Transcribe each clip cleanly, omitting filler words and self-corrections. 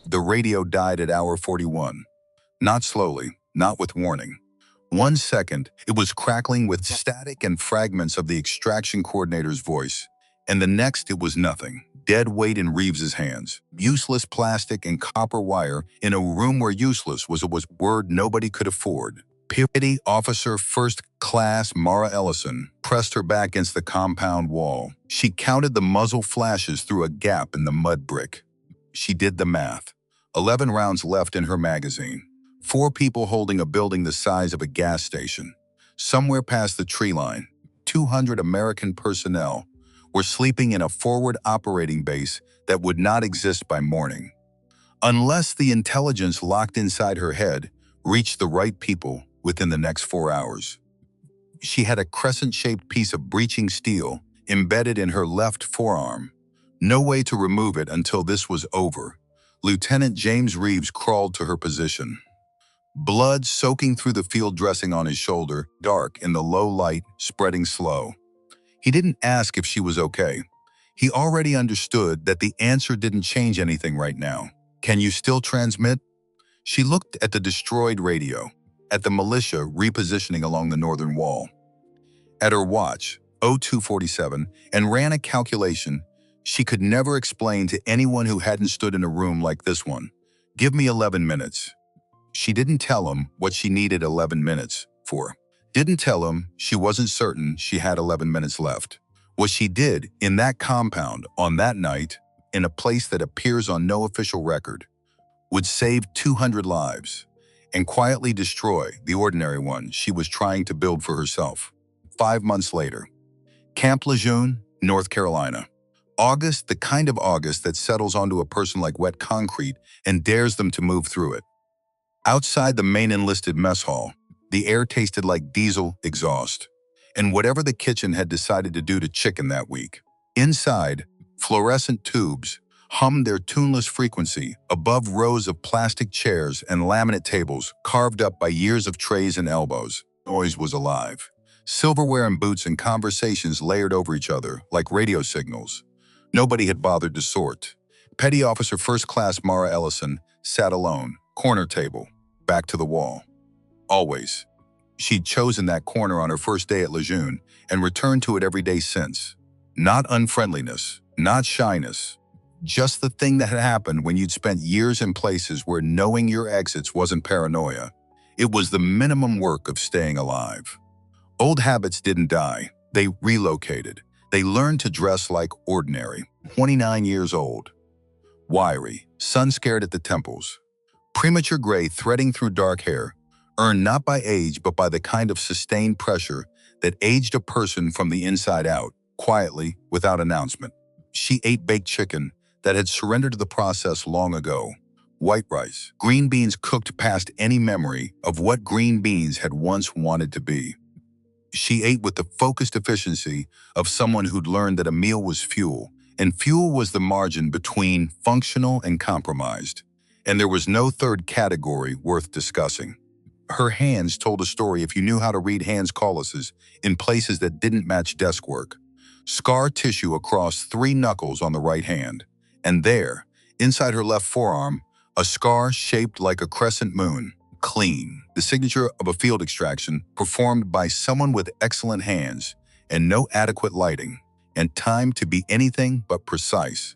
The radio died at hour 41. Not slowly, not with warning. 1 second, it was crackling with static and fragments of the extraction coordinator's voice. And the next, it was nothing. Dead weight in Reeves's hands. Useless plastic and copper wire in a room where useless was a word nobody could afford. Petty Officer First Class Mara Ellison pressed her back against the compound wall. She counted the muzzle flashes through a gap in the mud brick. She did the math. 11 rounds left in her magazine. 4 people holding a building the size of a gas station. Somewhere past the tree line, 200 American personnel were sleeping in a forward operating base that would not exist by morning. Unless the intelligence locked inside her head reached the right people within the next 4 hours. She had a crescent-shaped piece of breaching steel embedded in her left forearm. No way to remove it until this was over. Lieutenant James Reeves crawled to her position. Blood soaking through the field dressing on his shoulder, dark in the low light, spreading slow. He didn't ask if she was okay. He already understood that the answer didn't change anything right now. Can you still transmit? She looked at the destroyed radio, at the militia repositioning along the northern wall, at her watch, 0247, and ran a calculation she could never explain to anyone who hadn't stood in a room like this one. Give me 11 minutes. She didn't tell him what she needed 11 minutes for. Didn't tell him she wasn't certain she had 11 minutes left. What she did in that compound on that night, in a place that appears on no official record, would save 200 lives and quietly destroy the ordinary one she was trying to build for herself. 5 months later, Camp Lejeune, North Carolina. August, the kind of August that settles onto a person like wet concrete and dares them to move through it. Outside the main enlisted mess hall, the air tasted like diesel exhaust, and whatever the kitchen had decided to do to chicken that week. Inside, fluorescent tubes hummed their tuneless frequency above rows of plastic chairs and laminate tables carved up by years of trays and elbows. Noise was alive. Silverware and boots and conversations layered over each other like radio signals. Nobody had bothered to sort. Petty Officer First Class Mara Ellison sat alone, corner table, back to the wall. Always. She'd chosen that corner on her first day at Lejeune and returned to it every day since. Not unfriendliness, not shyness, just the thing that had happened when you'd spent years in places where knowing your exits wasn't paranoia. It was the minimum work of staying alive. Old habits didn't die. They relocated. They learned to dress like ordinary. 29 years old. Wiry, sun-scared at the temples. Premature gray threading through dark hair, earned not by age but by the kind of sustained pressure that aged a person from the inside out, quietly, without announcement. She ate baked chicken that had surrendered to the process long ago. White rice, green beans cooked past any memory of what green beans had once wanted to be. She ate with the focused efficiency of someone who'd learned that a meal was fuel, and fuel was the margin between functional and compromised. And there was no third category worth discussing. Her hands told a story if you knew how to read hands calluses in places that didn't match desk work. Scar tissue across 3 knuckles on the right hand. And there, inside her left forearm, a scar shaped like a crescent moon. Clean, the signature of a field extraction performed by someone with excellent hands and no adequate lighting, and timed to be anything but precise.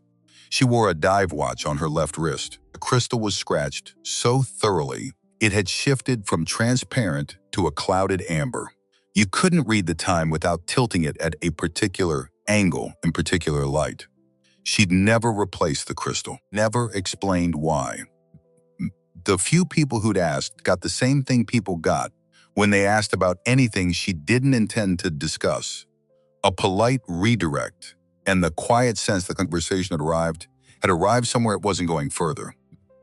She wore a dive watch on her left wrist. The crystal was scratched so thoroughly it had shifted from transparent to a clouded amber. You couldn't read the time without tilting it at a particular angle in particular light. She'd never replaced the crystal, never explained why. The few people who'd asked got the same thing people got when they asked about anything she didn't intend to discuss. A polite redirect, and the quiet sense the conversation had arrived somewhere it wasn't going further.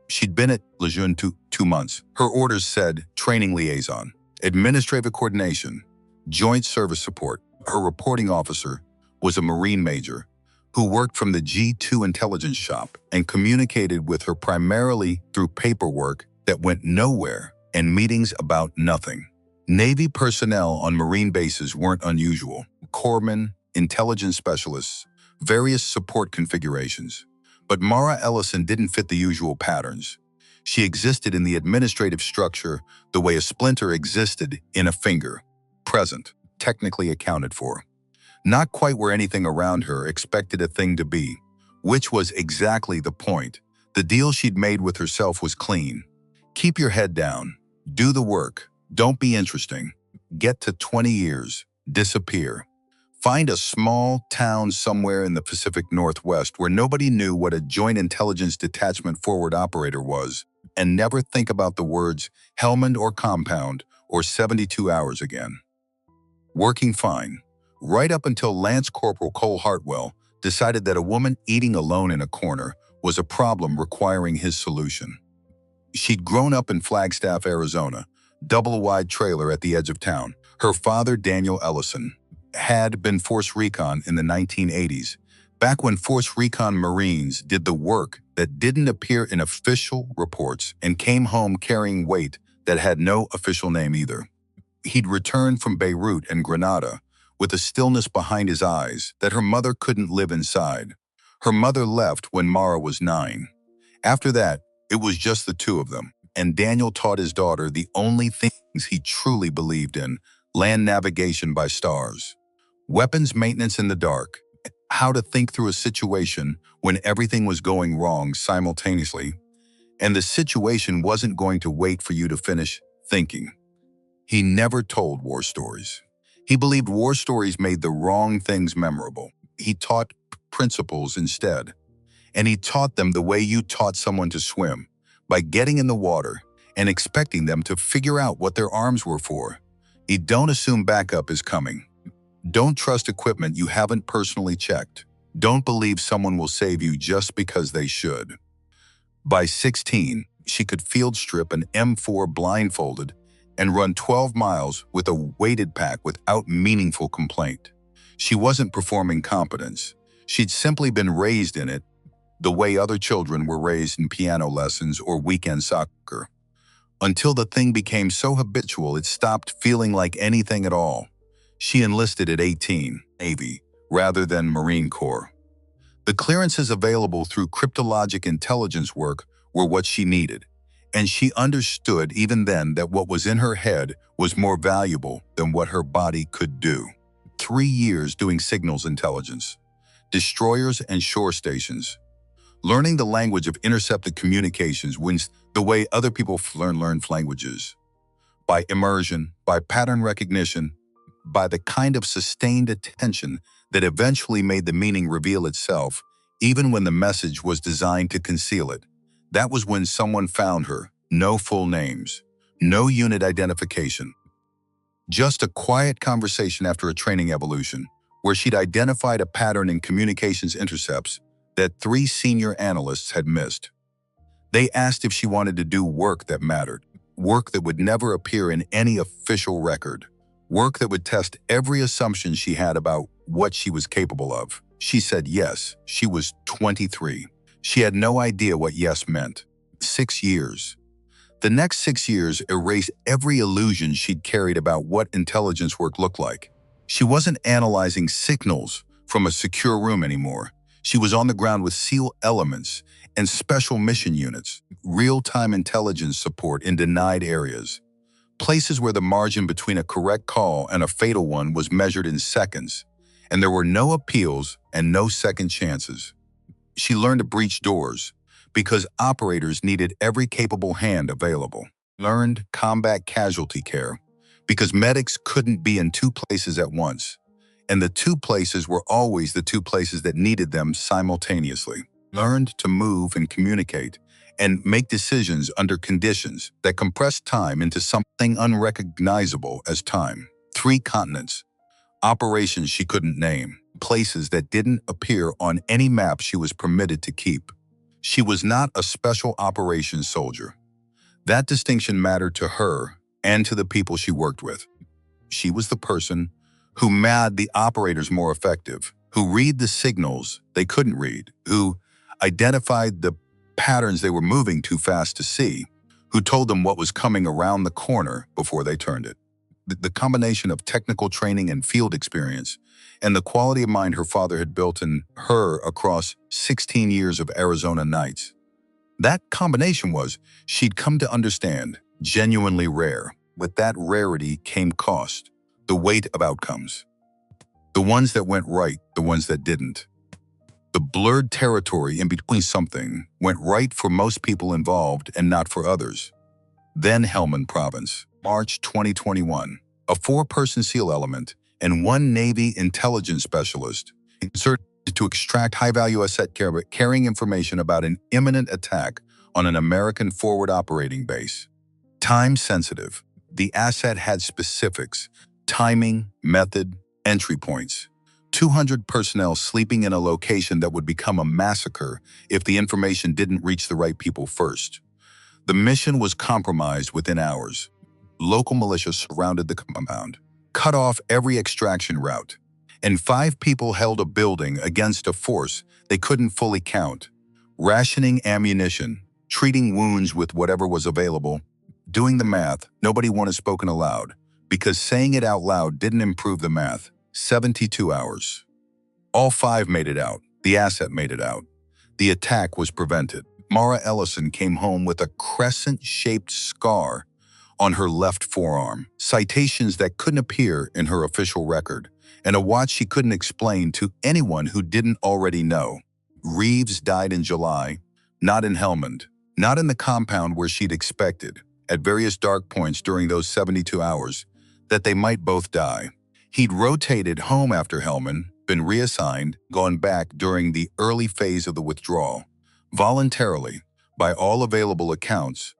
She'd been at Lejeune 2 months. Her orders said training liaison, administrative coordination, joint service support. Her reporting officer was a Marine major who worked from the G2 intelligence shop and communicated with her primarily through paperwork that went nowhere and meetings about nothing. Navy personnel on Marine bases weren't unusual. Corpsmen, intelligence specialists, various support configurations. But Mara Ellison didn't fit the usual patterns. She existed in the administrative structure the way a splinter existed in a finger, present, technically accounted for. Not quite where anything around her expected a thing to be, which was exactly the point. The deal she'd made with herself was clean. Keep your head down. Do the work. Don't be interesting. Get to 20 years. Disappear. Find a small town somewhere in the Pacific Northwest where nobody knew what a Joint Intelligence Detachment forward operator was, and never think about the words Helmand or compound or 72 hours again. Working fine, right up until Lance Corporal Cole Hartwell decided that a woman eating alone in a corner was a problem requiring his solution. She'd grown up in Flagstaff, Arizona, double-wide trailer at the edge of town. Her father, Daniel Ellison, had been Force Recon in the 1980s, back when Force Recon Marines did the work that didn't appear in official reports and came home carrying weight that had no official name either. He'd returned from Beirut and Grenada with a stillness behind his eyes that her mother couldn't live inside. Her mother left when Mara was 9. After that, it was just the two of them, and Daniel taught his daughter the only things he truly believed in: land navigation by stars, weapons maintenance in the dark, how to think through a situation when everything was going wrong simultaneously, and the situation wasn't going to wait for you to finish thinking. He never told war stories. He believed war stories made the wrong things memorable. He taught principles instead. And he taught them the way you taught someone to swim, by getting in the water and expecting them to figure out what their arms were for. You don't assume backup is coming. Don't trust equipment you haven't personally checked. Don't believe someone will save you just because they should. By 16, she could field strip an M4 blindfolded and run 12 miles with a weighted pack without meaningful complaint. She wasn't performing competence. She'd simply been raised in it the way other children were raised in piano lessons or weekend soccer, until the thing became so habitual it stopped feeling like anything at all. She enlisted at 18, Navy, rather than Marine Corps. The clearances available through cryptologic intelligence work were what she needed, and she understood even then that what was in her head was more valuable than what her body could do. 3 years doing signals intelligence, destroyers and shore stations, learning the language of intercepted communications wins the way other people learn languages. By immersion, by pattern recognition, by the kind of sustained attention that eventually made the meaning reveal itself, even when the message was designed to conceal it. That was when someone found her. No full names, no unit identification. Just a quiet conversation after a training evolution, where she'd identified a pattern in communications intercepts that 3 senior analysts had missed. They asked if she wanted to do work that mattered, work that would never appear in any official record, work that would test every assumption she had about what she was capable of. She said yes. She was 23. She had no idea what yes meant. 6 years. The next 6 years erased every illusion she'd carried about what intelligence work looked like. She wasn't analyzing signals from a secure room anymore. She was on the ground with SEAL elements and special mission units, real-time intelligence support in denied areas, places where the margin between a correct call and a fatal one was measured in seconds, and there were no appeals and no second chances. She learned to breach doors because operators needed every capable hand available. Learned combat casualty care because medics couldn't be in 2 places at once, and the 2 places were always the 2 places that needed them simultaneously. Learned to move and communicate and make decisions under conditions that compressed time into something unrecognizable as time. 3 continents, operations she couldn't name, places that didn't appear on any map she was permitted to keep. She was not a special operations soldier. That distinction mattered to her and to the people she worked with. She was the person who made the operators more effective, who read the signals they couldn't read, who identified the patterns they were moving too fast to see, who told them what was coming around the corner before they turned it. The combination of technical training and field experience, and the quality of mind her father had built in her across 16 years of Arizona nights. That combination was, she'd come to understand, genuinely rare. With that rarity came cost, the weight of outcomes. The ones that went right, the ones that didn't. The blurred territory in between something went right for most people involved and not for others. Then Helmand Province, March 2021. A 4-person SEAL element and 1 Navy intelligence specialist inserted to extract high-value asset carrying information about an imminent attack on an American forward operating base. Time-sensitive. The asset had specifics, timing, method, entry points. 200 personnel sleeping in a location that would become a massacre if the information didn't reach the right people first. The mission was compromised within hours. Local militia surrounded the compound, cut off every extraction route, and 5 people held a building against a force they couldn't fully count, rationing ammunition, treating wounds with whatever was available. Doing the math, nobody wanted spoken aloud, because saying it out loud didn't improve the math. 72 hours. All 5 made it out. The asset made it out. The attack was prevented. Mara Ellison came home with a crescent-shaped scar on her left forearm, citations that couldn't appear in her official record, and a watch she couldn't explain to anyone who didn't already know. Reeves died in July, not in Helmand, not in the compound where she'd expected, at various dark points during those 72 hours, that they might both die. He'd rotated home after Helmand, been reassigned, gone back during the early phase of the withdrawal. Voluntarily, by all available accounts,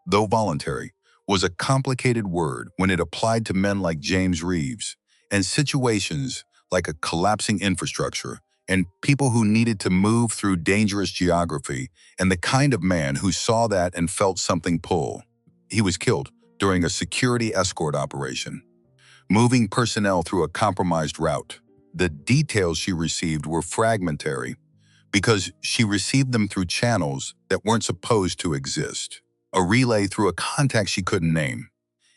though voluntary, was a complicated word when it applied to men like James Reeves, and situations like a collapsing infrastructure, and people who needed to move through dangerous geography, and the kind of man who saw that and felt something pull. He was killed during a security escort operation, moving personnel through a compromised route. The details she received were fragmentary because she received them through channels that weren't supposed to exist. A relay through a contact she couldn't name,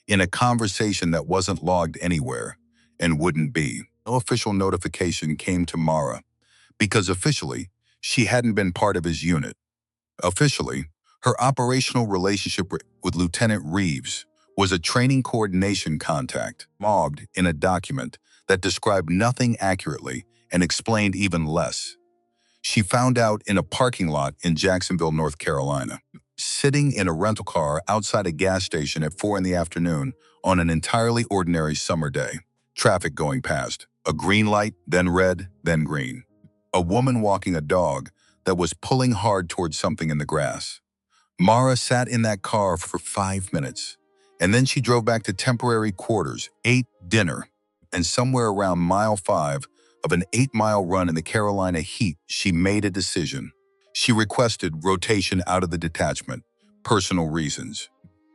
in a conversation that wasn't logged anywhere and wouldn't be. No official notification came to Mara because officially she hadn't been part of his unit. Officially, her operational relationship with Lieutenant Reeves was a training coordination contact, logged in a document that described nothing accurately and explained even less. She found out in a parking lot in Jacksonville, North Carolina, sitting in a rental car outside a gas station at 4 in the afternoon on an entirely ordinary summer day. Traffic going past, a green light, then red, then green. A woman walking a dog that was pulling hard towards something in the grass. Mara sat in that car for 5 minutes, and then she drove back to temporary quarters, ate dinner, and somewhere around mile 5 of an 8-mile run in the Carolina heat, she made a decision. She requested rotation out of the detachment, personal reasons,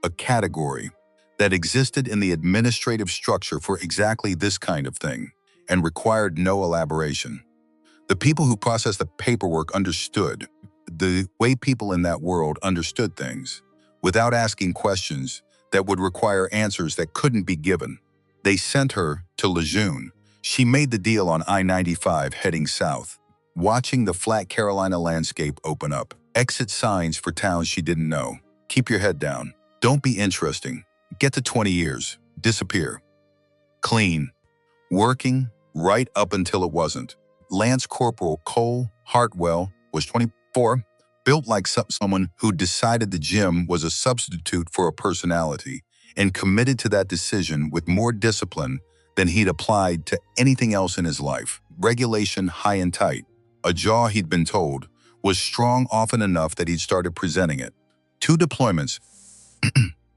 a category that existed in the administrative structure for exactly this kind of thing and required no elaboration. The people who processed the paperwork understood, the way people in that world understood things, without asking questions that would require answers that couldn't be given. They sent her to Lejeune. She made the deal on I-95 heading south, watching the flat Carolina landscape open up. Exit signs for towns she didn't know. Keep your head down. Don't be interesting. Get to 20 years. Disappear. Clean. Working right up until it wasn't. Lance Corporal Cole Hartwell was 24, built like someone who decided the gym was a substitute for a personality, and committed to that decision with more discipline than he'd applied to anything else in his life. Regulation high and tight. A jaw, he'd been told, was strong often enough that he'd started presenting it. 2 deployments,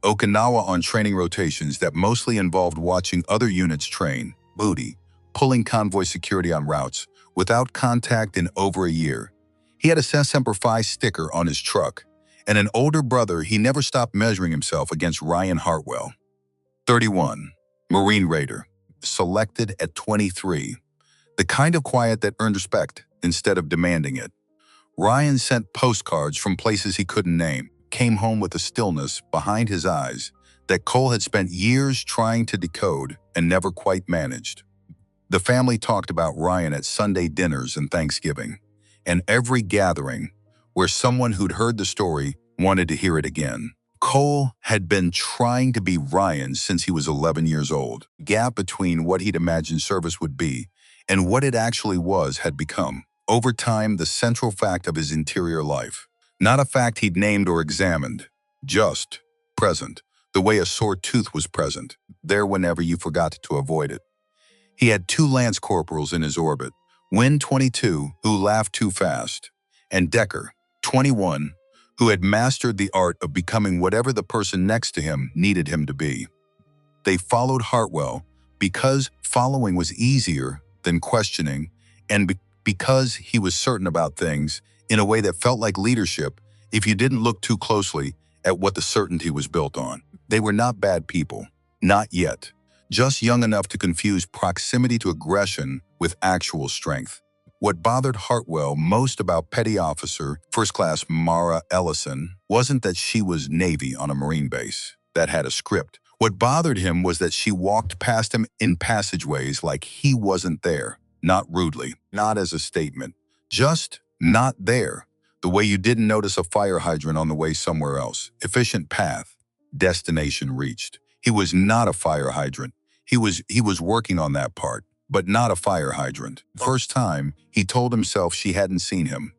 Okinawa on training rotations that mostly involved watching other units train, booty, pulling convoy security on routes, without contact in over a year. He had a Semper Fi sticker on his truck, and an older brother he never stopped measuring himself against. Ryan Hartwell. 31. Marine Raider. Selected at 23. The kind of quiet that earned respect instead of demanding it. Ryan sent postcards from places he couldn't name, came home with a stillness behind his eyes that Cole had spent years trying to decode and never quite managed. The family talked about Ryan at Sunday dinners and Thanksgiving, and every gathering where someone who'd heard the story wanted to hear it again. Cole had been trying to be Ryan since he was 11 years old. The gap between what he'd imagined service would be and what it actually was had become, over time, the central fact of his interior life. Not a fact he'd named or examined, just present, the way a sore tooth was present, there whenever you forgot to avoid it. He had two lance corporals in his orbit, Wynn, 22, who laughed too fast, and Decker, 21, who had mastered the art of becoming whatever the person next to him needed him to be. They followed Hartwell because following was easier than questioning, and because he was certain about things in a way that felt like leadership if you didn't look too closely at what the certainty was built on. They were not bad people, not yet, just young enough to confuse proximity to aggression with actual strength. What bothered Hartwell most about Petty Officer First Class Mara Ellison wasn't that she was Navy on a Marine base that had a script. What bothered him was that she walked past him in passageways like he wasn't there, not rudely, not as a statement, just not there. The way you didn't notice a fire hydrant on the way somewhere else. Efficient path, destination reached. He was not a fire hydrant. He was working on that part, but not a fire hydrant. The first time, he told himself she hadn't seen him.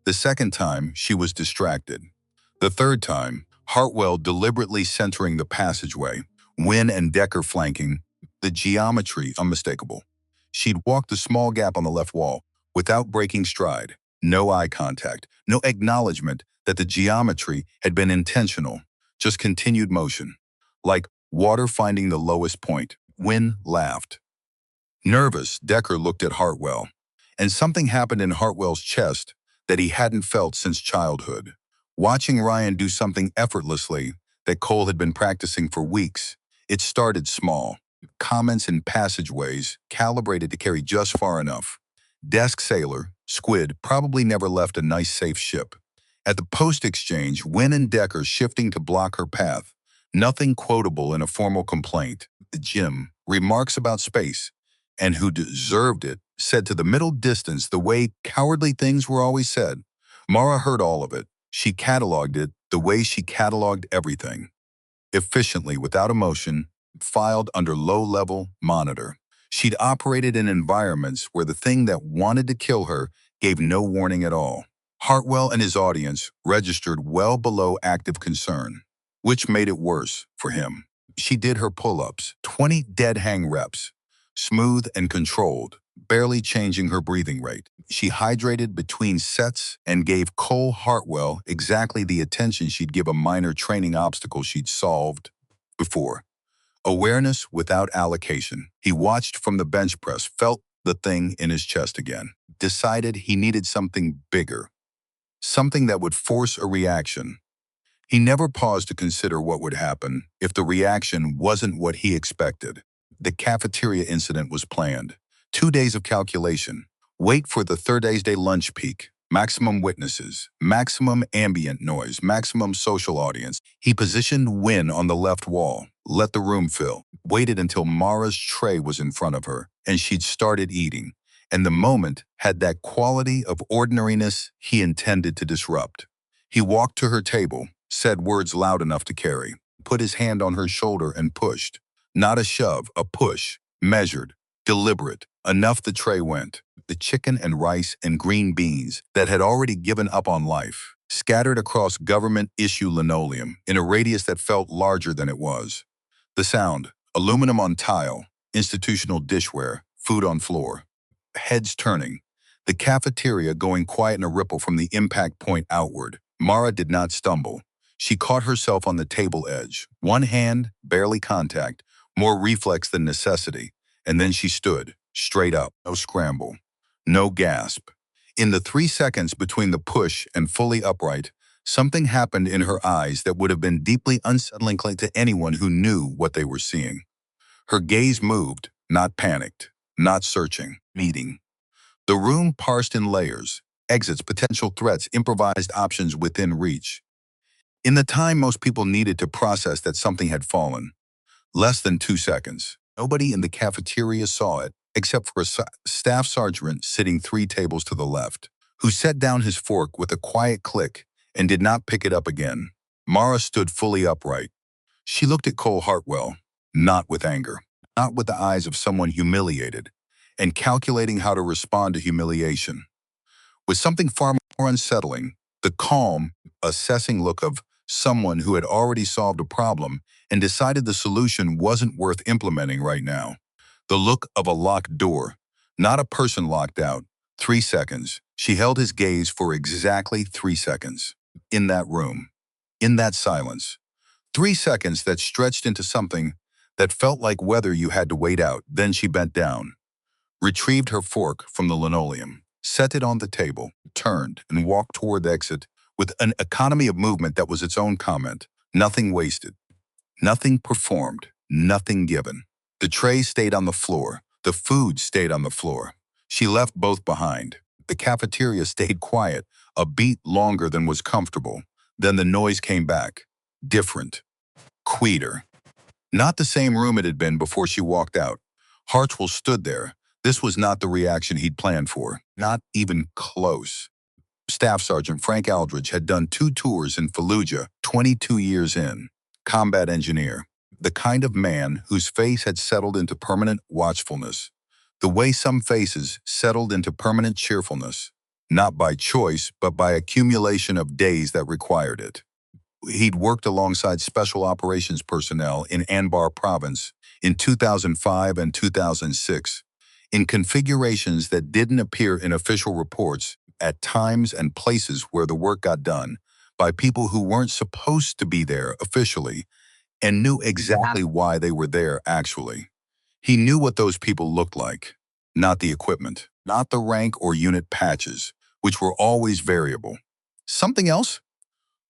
The second time, she was distracted. The third time, Hartwell deliberately centering the passageway, Wynn and Decker flanking, the geometry unmistakable. She'd walked the small gap on the left wall without breaking stride. No eye contact, no acknowledgement that the geometry had been intentional, just continued motion. Like water finding the lowest point. Wynn laughed. Nervous, Decker looked at Hartwell, and something happened in Hartwell's chest that he hadn't felt since childhood. Watching Ryan do something effortlessly that Cole had been practicing for weeks, it started small. Comments in passageways, calibrated to carry just far enough. Desk sailor, squid, probably never left a nice safe ship. At the post exchange, Wynn and Decker shifting to block her path. Nothing quotable in a formal complaint. The gym, remarks about space, and who deserved it, said to the middle distance the way cowardly things were always said. Mara heard all of it. She cataloged it the way she cataloged everything. Efficiently, without emotion, filed under low-level monitor. She'd operated in environments where the thing that wanted to kill her gave no warning at all. Hartwell and his audience registered well below active concern, which made it worse for him. She did her pull-ups, 20 dead hang reps, smooth and controlled, barely changing her breathing rate. She hydrated between sets and gave Cole Hartwell exactly the attention she'd give a minor training obstacle she'd solved before. Awareness without allocation. He watched from the bench press, felt the thing in his chest again, decided he needed something bigger, something that would force a reaction. He never paused to consider what would happen if the reaction wasn't what he expected. The cafeteria incident was planned. 2 days of calculation. Wait for the Thursday lunch peak. Maximum witnesses. Maximum ambient noise. Maximum social audience. He positioned Wynn on the left wall. Let the room fill. Waited until Mara's tray was in front of her, and she'd started eating. And the moment had that quality of ordinariness he intended to disrupt. He walked to her table, said words loud enough to carry, put his hand on her shoulder and pushed. Not a shove, a push, measured, deliberate, enough the tray went. The chicken and rice and green beans that had already given up on life, scattered across government-issue linoleum in a radius that felt larger than it was. The sound, aluminum on tile, institutional dishware, food on floor. Heads turning, the cafeteria going quiet in a ripple from the impact point outward. Mara did not stumble. She caught herself on the table edge, one hand, barely contact, more reflex than necessity, and then she stood, straight up, no scramble, no gasp. In the 3 seconds between the push and fully upright, something happened in her eyes that would have been deeply unsettling to anyone who knew what they were seeing. Her gaze moved, not panicked, not searching, meeting. The room parsed in layers, exits, potential threats, improvised options within reach. In the time most people needed to process that something had fallen, less than 2 seconds. Nobody in the cafeteria saw it, except for a staff sergeant sitting 3 tables to the left, who set down his fork with a quiet click and did not pick it up again. Mara stood fully upright. She looked at Cole Hartwell, not with anger, not with the eyes of someone humiliated, and calculating how to respond to humiliation. With something far more unsettling, the calm, assessing look of someone who had already solved a problem and decided the solution wasn't worth implementing right now. The look of a locked door, not a person locked out. 3 seconds. She held his gaze for exactly 3 seconds. In that room. In that silence. 3 seconds that stretched into something that felt like weather you had to wait out. Then she bent down, retrieved her fork from the linoleum, set it on the table, turned, and walked toward the exit with an economy of movement that was its own comment. Nothing wasted, nothing performed, nothing given. The tray stayed on the floor. The food stayed on the floor. She left both behind. The cafeteria stayed quiet, a beat longer than was comfortable. Then the noise came back. Different. Quieter. Not the same room it had been before she walked out. Hartwell stood there. This was not the reaction he'd planned for. Not even close. Staff Sergeant Frank Aldridge had done 2 tours in Fallujah, 22 years in. Combat engineer. The kind of man whose face had settled into permanent watchfulness. The way some faces settled into permanent cheerfulness. Not by choice, but by accumulation of days that required it. He'd worked alongside special operations personnel in Anbar province in 2005 and 2006, in configurations that didn't appear in official reports, at times and places where the work got done by people who weren't supposed to be there officially and knew exactly why they were there actually. He knew what those people looked like, not the equipment, not the rank or unit patches, which were always variable. Something else?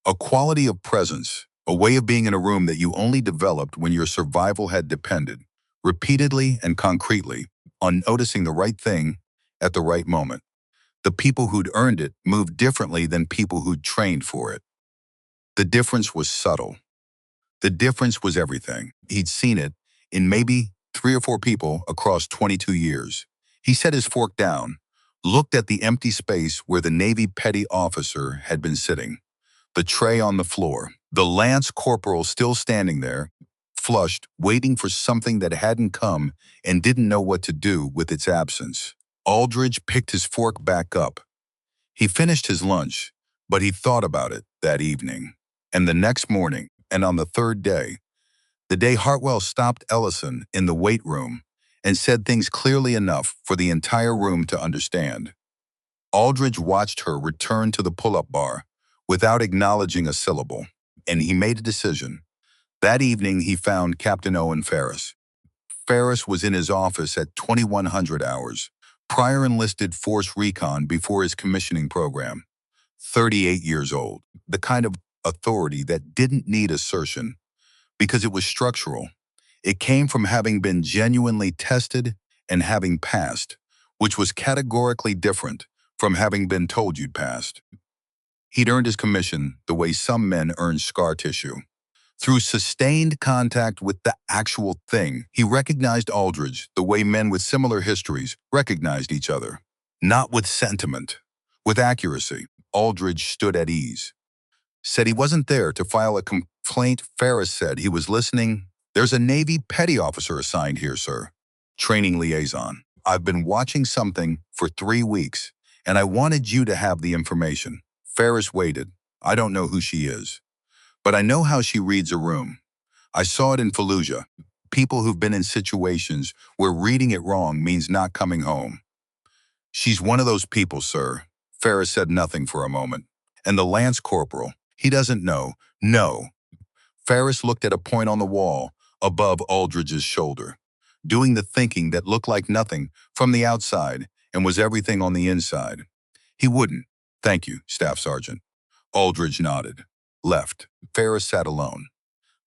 A quality of presence, a way of being in a room that you only developed when your survival had depended, repeatedly and concretely, on noticing the right thing at the right moment. The people who'd earned it moved differently than people who'd trained for it. The difference was subtle. The difference was everything. He'd seen it in maybe 3 or 4 people across 22 years. He set his fork down, looked at the empty space where the Navy petty officer had been sitting. The tray on the floor, the lance corporal still standing there, flushed, waiting for something that hadn't come and didn't know what to do with its absence. Aldridge picked his fork back up. He finished his lunch, but he thought about it that evening, and the next morning, and on the third day, the day Hartwell stopped Ellison in the weight room and said things clearly enough for the entire room to understand. Aldridge watched her return to the pull-up bar without acknowledging a syllable, and he made a decision. That evening, he found Captain Owen Ferris. Ferris was in his office at 2100 hours, prior enlisted Force Recon before his commissioning program. 38 years old, the kind of authority that didn't need assertion because it was structural. It came from having been genuinely tested and having passed, which was categorically different from having been told you'd passed. He'd earned his commission the way some men earn scar tissue. Through sustained contact with the actual thing, he recognized Aldridge the way men with similar histories recognized each other. Not with sentiment, with accuracy. Aldridge stood at ease. Said he wasn't there to file a complaint. Ferris said he was listening. There's a Navy petty officer assigned here, sir. Training liaison. I've been watching something for 3 weeks, and I wanted you to have the information. Ferris waited. I don't know who she is, but I know how she reads a room. I saw it in Fallujah. People who've been in situations where reading it wrong means not coming home. She's one of those people, sir. Ferris said nothing for a moment. And the lance corporal, he doesn't know. No. Ferris looked at a point on the wall above Aldridge's shoulder, doing the thinking that looked like nothing from the outside and was everything on the inside. He wouldn't. Thank you, Staff Sergeant. Aldridge nodded. Left. Ferris sat alone.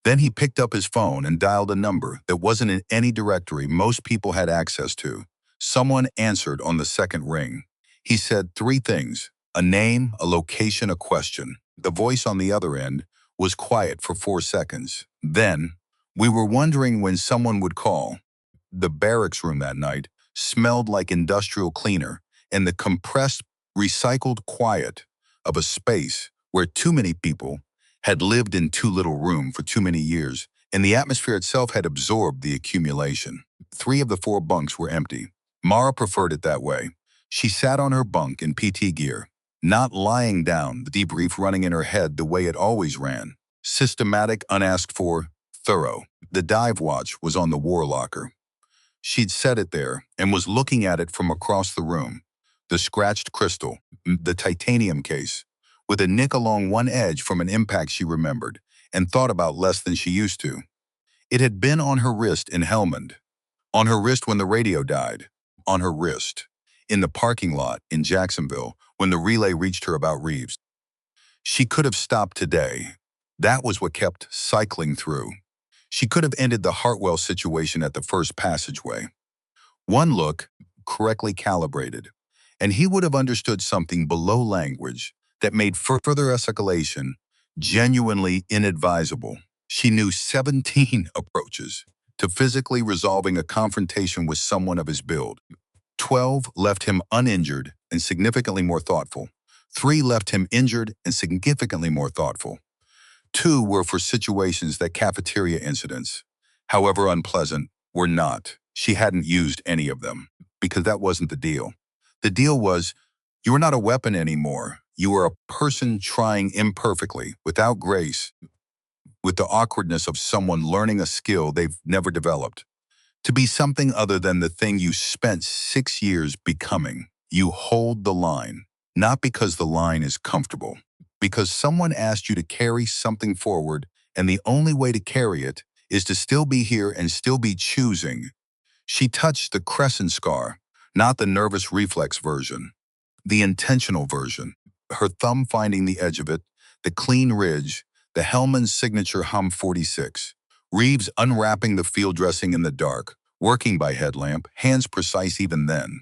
Then he picked up his phone and dialed a number that wasn't in any directory most people had access to. Someone answered on the second ring. He said 3 things: a name, a location, a question. The voice on the other end was quiet for 4 seconds. Then, we were wondering when someone would call. The barracks room that night smelled like industrial cleaner and the compressed, recycled quiet of a space where too many people had lived in too little room for too many years, and the atmosphere itself had absorbed the accumulation. 3 of the 4 bunks were empty. Mara preferred it that way. She sat on her bunk in PT gear, not lying down, the debrief running in her head the way it always ran. Systematic, unasked for, thorough. The dive watch was on the war locker. She'd set it there and was looking at it from across the room. The scratched crystal, the titanium case, with a nick along one edge from an impact she remembered and thought about less than she used to. It had been on her wrist in Helmand, on her wrist when the radio died, on her wrist, in the parking lot in Jacksonville when the relay reached her about Reeves. She could have stopped today. That was what kept cycling through. She could have ended the Hartwell situation at the first passageway. One look, correctly calibrated, and he would have understood something below language that made further escalation genuinely inadvisable. She knew 17 approaches to physically resolving a confrontation with someone of his build. 12 left him uninjured and significantly more thoughtful. 3 left him injured and significantly more thoughtful. 2 were for situations that cafeteria incidents, however unpleasant, were not. She hadn't used any of them, because that wasn't the deal. The deal was, you were not a weapon anymore. You were a person trying imperfectly, without grace, with the awkwardness of someone learning a skill they've never developed. To be something other than the thing you spent 6 years becoming. You hold the line, not because the line is comfortable, because someone asked you to carry something forward, and the only way to carry it is to still be here and still be choosing. She touched the crescent scar, not the nervous reflex version, the intentional version, her thumb finding the edge of it, the clean ridge, the Hellman's signature hum 46. Reeves unwrapping the field dressing in the dark, working by headlamp, hands precise even then.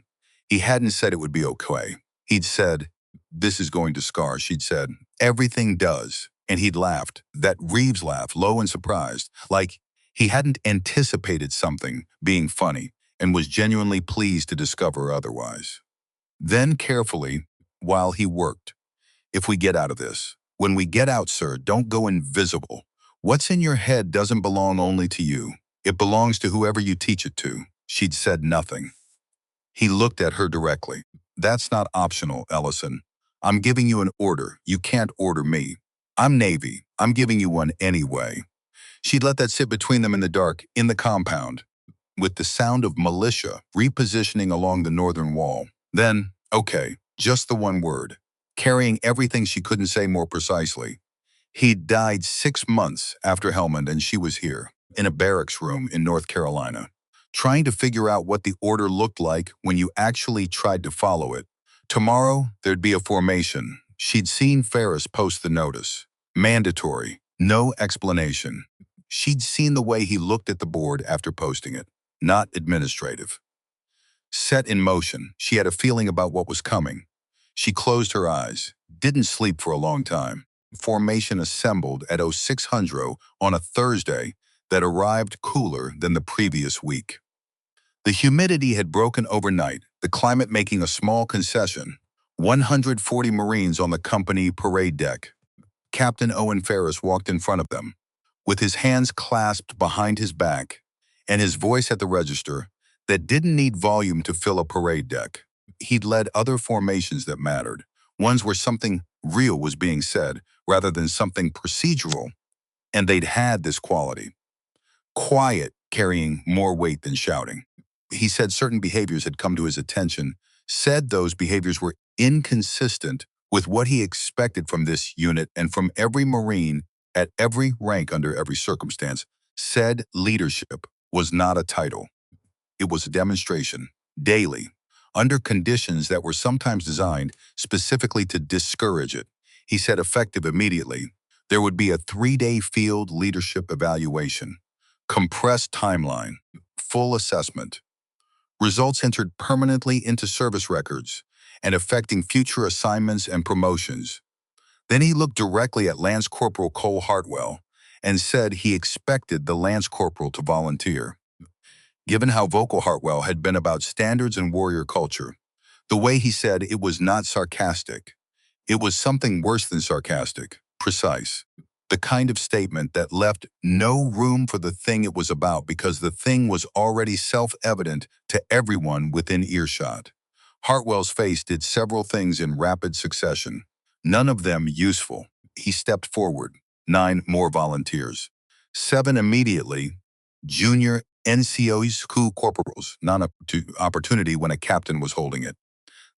He hadn't said it would be okay. He'd said, this is going to scar, she'd said. Everything does. And he'd laughed, that Reeves laugh, low and surprised, like he hadn't anticipated something being funny and was genuinely pleased to discover otherwise. Then carefully, while he worked, if we get out of this, when we get out, sir, don't go invisible. What's in your head doesn't belong only to you. It belongs to whoever you teach it to. She'd said nothing. He looked at her directly. That's not optional, Ellison. I'm giving you an order. You can't order me. I'm Navy. I'm giving you one anyway. She'd let that sit between them in the dark, in the compound, with the sound of militia repositioning along the northern wall. Then, okay, just the one word, carrying everything she couldn't say more precisely. He'd died 6 months after Helmand, and she was here, in a barracks room in North Carolina, trying to figure out what the order looked like when you actually tried to follow it. Tomorrow, there'd be a formation. She'd seen Ferris post the notice. Mandatory, no explanation. She'd seen the way he looked at the board after posting it. Not administrative. Set in motion, she had a feeling about what was coming. She closed her eyes, didn't sleep for a long time. Formation assembled at 0600 on a Thursday that arrived cooler than the previous week. The humidity had broken overnight, the climate making a small concession. 140 Marines on the company parade deck. Captain Owen Ferris walked in front of them, with his hands clasped behind his back, and his voice at the register that didn't need volume to fill a parade deck. He'd led other formations that mattered, ones where something real was being said rather than something procedural, and they'd had this quality. Quiet carrying more weight than shouting. He said certain behaviors had come to his attention, said those behaviors were inconsistent with what he expected from this unit and from every Marine at every rank under every circumstance. Said leadership was not a title. It was a demonstration, daily, under conditions that were sometimes designed specifically to discourage it. He said effective immediately. There would be a 3-day field leadership evaluation, compressed timeline, full assessment, results entered permanently into service records and affecting future assignments and promotions. Then he looked directly at Lance Corporal Cole Hartwell and said he expected the Lance Corporal to volunteer. Given how vocal Hartwell had been about standards and warrior culture, the way he said it was not sarcastic. It was something worse than sarcastic, precise. The kind of statement that left no room for the thing it was about because the thing was already self-evident to everyone within earshot. Hartwell's face did several things in rapid succession, none of them useful. He stepped forward. 9 more volunteers. 7 immediately. Junior NCOs, school corporals, non-opportunity when a captain was holding it.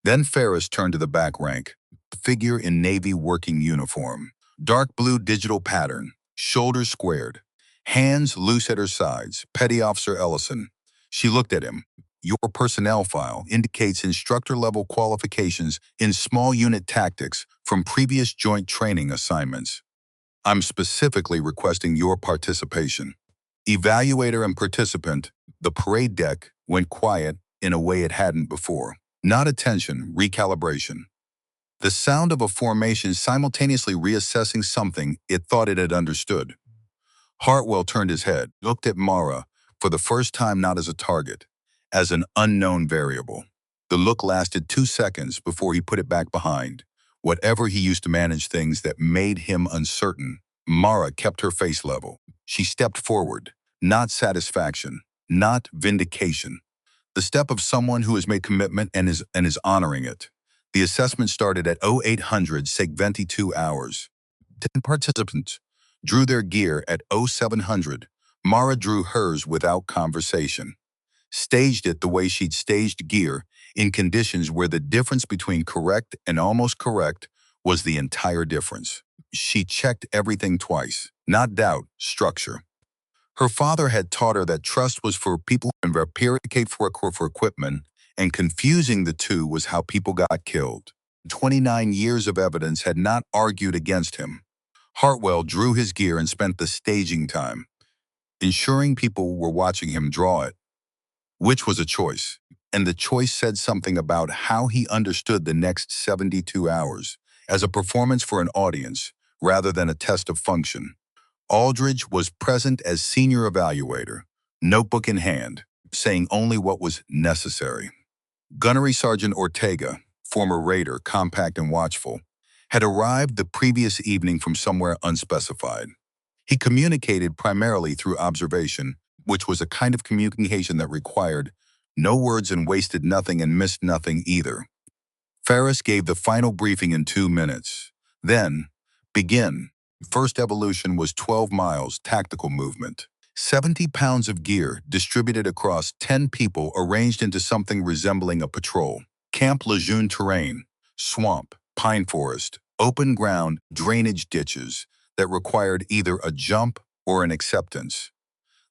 Then Ferris turned to the back rank, a figure in Navy working uniform. Dark blue digital pattern, shoulders squared, hands loose at her sides, Petty Officer Ellison. She looked at him. Your personnel file indicates instructor-level qualifications in small unit tactics from previous joint training assignments. I'm specifically requesting your participation. Evaluator and participant, the parade deck went quiet in a way it hadn't before. Not attention, recalibration. The sound of a formation simultaneously reassessing something it thought it had understood. Hartwell turned his head, looked at Mara, for the first time not as a target, as an unknown variable. The look lasted 2 seconds before he put it back behind. Whatever he used to manage things that made him uncertain, Mara kept her face level. She stepped forward, not satisfaction, not vindication. The step of someone who has made commitment and is honoring it. The assessment started at 0800 22 hours. 10 participants drew their gear at 0700. Mara drew hers without conversation. Staged it the way she'd staged gear in conditions where the difference between correct and almost correct was the entire difference. She checked everything twice. Not doubt, structure. Her father had taught her that trust was for people and replicate for equipment, and confusing the two was how people got killed. 29 years of evidence had not argued against him. Hartwell drew his gear and spent the staging time, ensuring people were watching him draw it, which was a choice. And the choice said something about how he understood the next 72 hours as a performance for an audience rather than a test of function. Aldridge was present as senior evaluator, notebook in hand, saying only what was necessary. Gunnery Sergeant Ortega, former raider, compact and watchful, had arrived the previous evening from somewhere unspecified. He communicated primarily through observation, which was a kind of communication that required no words and wasted nothing and missed nothing either. Ferris gave the final briefing in 2 minutes. Then, begin. First evolution was 12 miles tactical movement. 70 pounds of gear distributed across 10 people arranged into something resembling a patrol. Camp Lejeune terrain, swamp, pine forest, open ground, drainage ditches that required either a jump or an acceptance.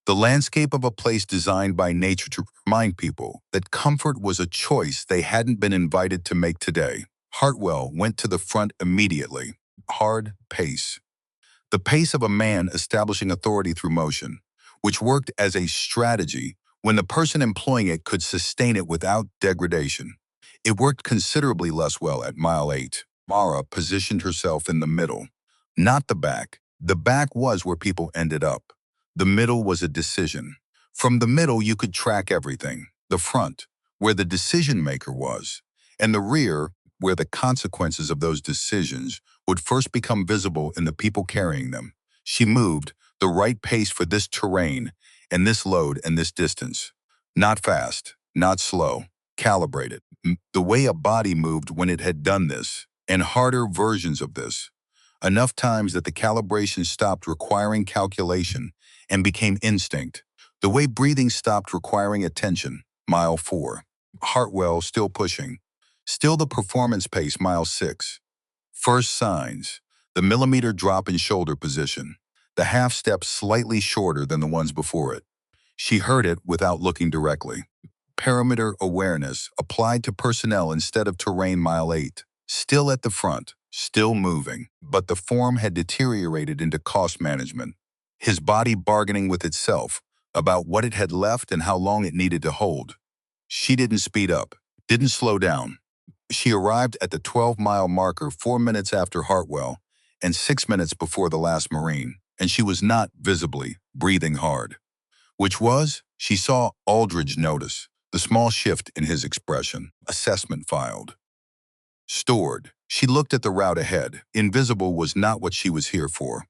The landscape of a place designed by nature to remind people that comfort was a choice they hadn't been invited to make today. Hartwell went to the front immediately. Hard pace. The pace of a man establishing authority through motion, which worked as a strategy when the person employing it could sustain it without degradation. It worked considerably less well at mile 8. Mara positioned herself in the middle, not the back. The back was where people ended up. The middle was a decision. From the middle, you could track everything. The front, where the decision maker was, and the rear, where the consequences of those decisions would first become visible in the people carrying them. She moved the right pace for this terrain and this load and this distance. Not fast, not slow, calibrated. The way a body moved when it had done this, and harder versions of this. Enough times that the calibration stopped requiring calculation and became instinct. The way breathing stopped requiring attention. Mile 4. Hartwell still pushing. Still the performance pace, mile 6. First signs. The millimeter drop in shoulder position. The half step slightly shorter than the ones before it. She heard it without looking directly. Perimeter awareness applied to personnel instead of terrain, mile 8. Still at the front, still moving, but the form had deteriorated into cost management. His body bargaining with itself about what it had left and how long it needed to hold. She didn't speed up, didn't slow down. She arrived at the 12-mile marker 4 minutes after Hartwell and 6 minutes before the last Marine, and she was not visibly breathing hard. She saw Aldridge notice the small shift in his expression. Assessment filed. Stored. She looked at the route ahead. Invisible was not what she was here for.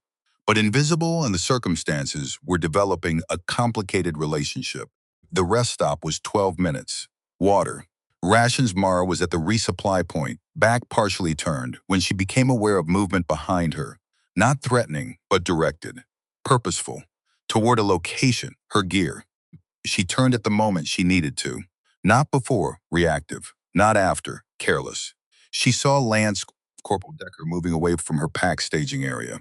But Invisible and the circumstances were developing a complicated relationship. The rest stop was 12 minutes. Water. Rations. Mara was at the resupply point, back partially turned, when she became aware of movement behind her. Not threatening, but directed. Purposeful. Toward a location, her gear. She turned at the moment she needed to. Not before, reactive. Not after, careless. She saw Lance Corporal Decker moving away from her pack staging area.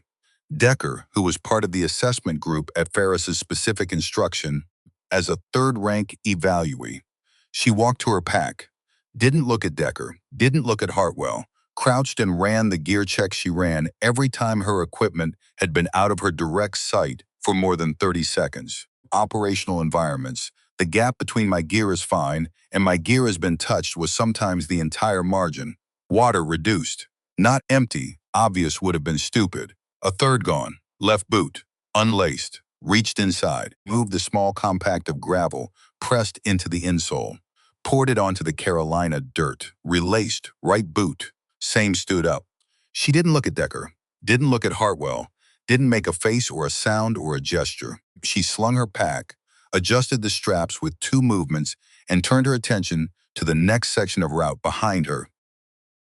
Decker, who was part of the assessment group at Ferris's specific instruction as a third-rank evaluee. She walked to her pack, didn't look at Decker, didn't look at Hartwell, crouched and ran the gear check she ran every time her equipment had been out of her direct sight for more than 30 seconds. Operational environments, the gap between my gear is fine and my gear has been touched was sometimes the entire margin. Water reduced. Not empty, obvious would have been stupid. A third gone. Left boot. Unlaced. Reached inside. Moved the small compact of gravel. Pressed into the insole. Poured it onto the Carolina dirt. Relaced. Right boot. Same stood up. She didn't look at Decker. Didn't look at Hartwell. Didn't make a face or a sound or a gesture. She slung her pack, adjusted the straps with 2 movements, and turned her attention to the next section of route behind her.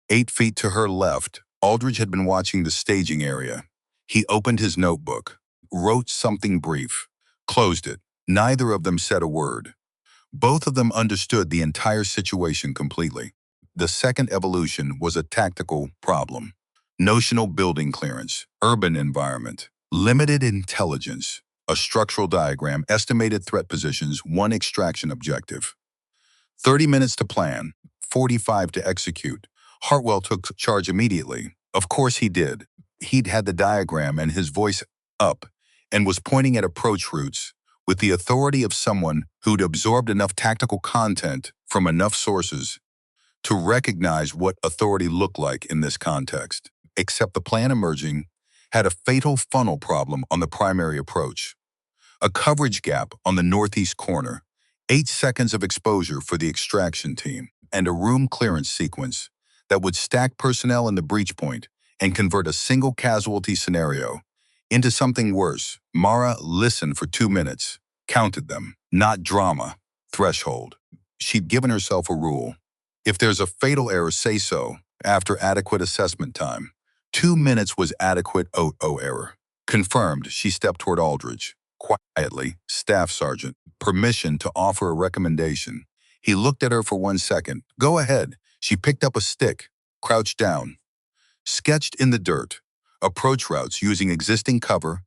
8 feet to her left, Aldridge had been watching the staging area. He opened his notebook, wrote something brief, closed it. Neither of them said a word. Both of them understood the entire situation completely. The second evolution was a tactical problem. Notional building clearance, urban environment, limited intelligence, a structural diagram, estimated threat positions, 1 extraction objective. 30 minutes to plan, 45 to execute. Hartwell took charge immediately. Of course he did. He'd had the diagram and his voice up and was pointing at approach routes with the authority of someone who'd absorbed enough tactical content from enough sources to recognize what authority looked like in this context. Except the plan emerging had a fatal funnel problem on the primary approach. A coverage gap on the northeast corner, 8 seconds of exposure for the extraction team, and a room clearance sequence that would stack personnel in the breach point and convert a single casualty scenario into something worse. Mara listened for 2 minutes, counted them, not drama, threshold. She'd given herself a rule. If there's a fatal error, say so, after adequate assessment time. 2 minutes was adequate error. Confirmed, she stepped toward Aldridge. Quietly, Staff Sergeant, permission to offer a recommendation. He looked at her for 1 second. Go ahead. She picked up a stick, crouched down. Sketched in the dirt. Approach routes using existing cover.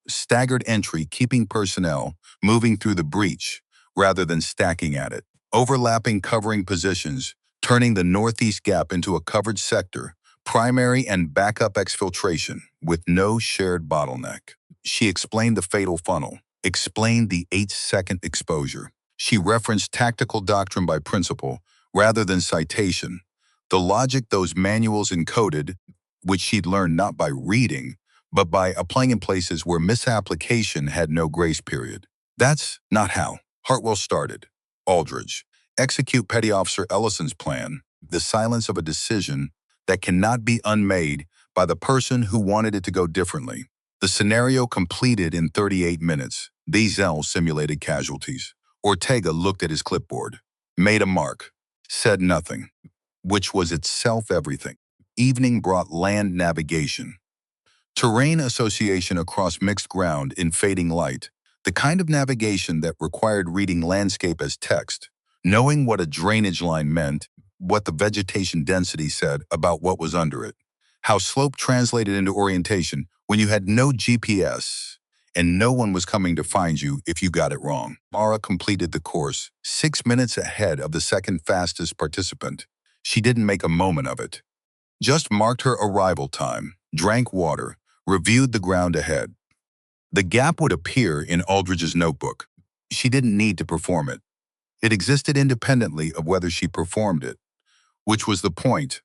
Staggered entry, keeping personnel moving through the breach rather than stacking at it. Overlapping covering positions, turning the northeast gap into a covered sector. Primary and backup exfiltration with no shared bottleneck. She explained the fatal funnel, explained the 8-second exposure. She referenced tactical doctrine by principle rather than citation. The logic those manuals encoded, which she'd learned not by reading, but by applying in places where misapplication had no grace period. That's not how Hartwell started. Aldridge. Execute Petty Officer Ellison's plan, the silence of a decision that cannot be unmade by the person who wanted it to go differently. The scenario completed in 38 minutes. These L simulated casualties. Ortega looked at his clipboard, made a mark, said nothing, which was itself everything. Evening brought land navigation. Terrain association across mixed ground in fading light, the kind of navigation that required reading landscape as text, knowing what a drainage line meant, what the vegetation density said about what was under it, how slope translated into orientation when you had no GPS and no one was coming to find you if you got it wrong. Mara completed the course 6 minutes ahead of the second fastest participant. She didn't make a moment of it. Just marked her arrival time, drank water, reviewed the ground ahead. The gap would appear in Aldridge's notebook. She didn't need to perform it. It existed independently of whether she performed it, which was the point.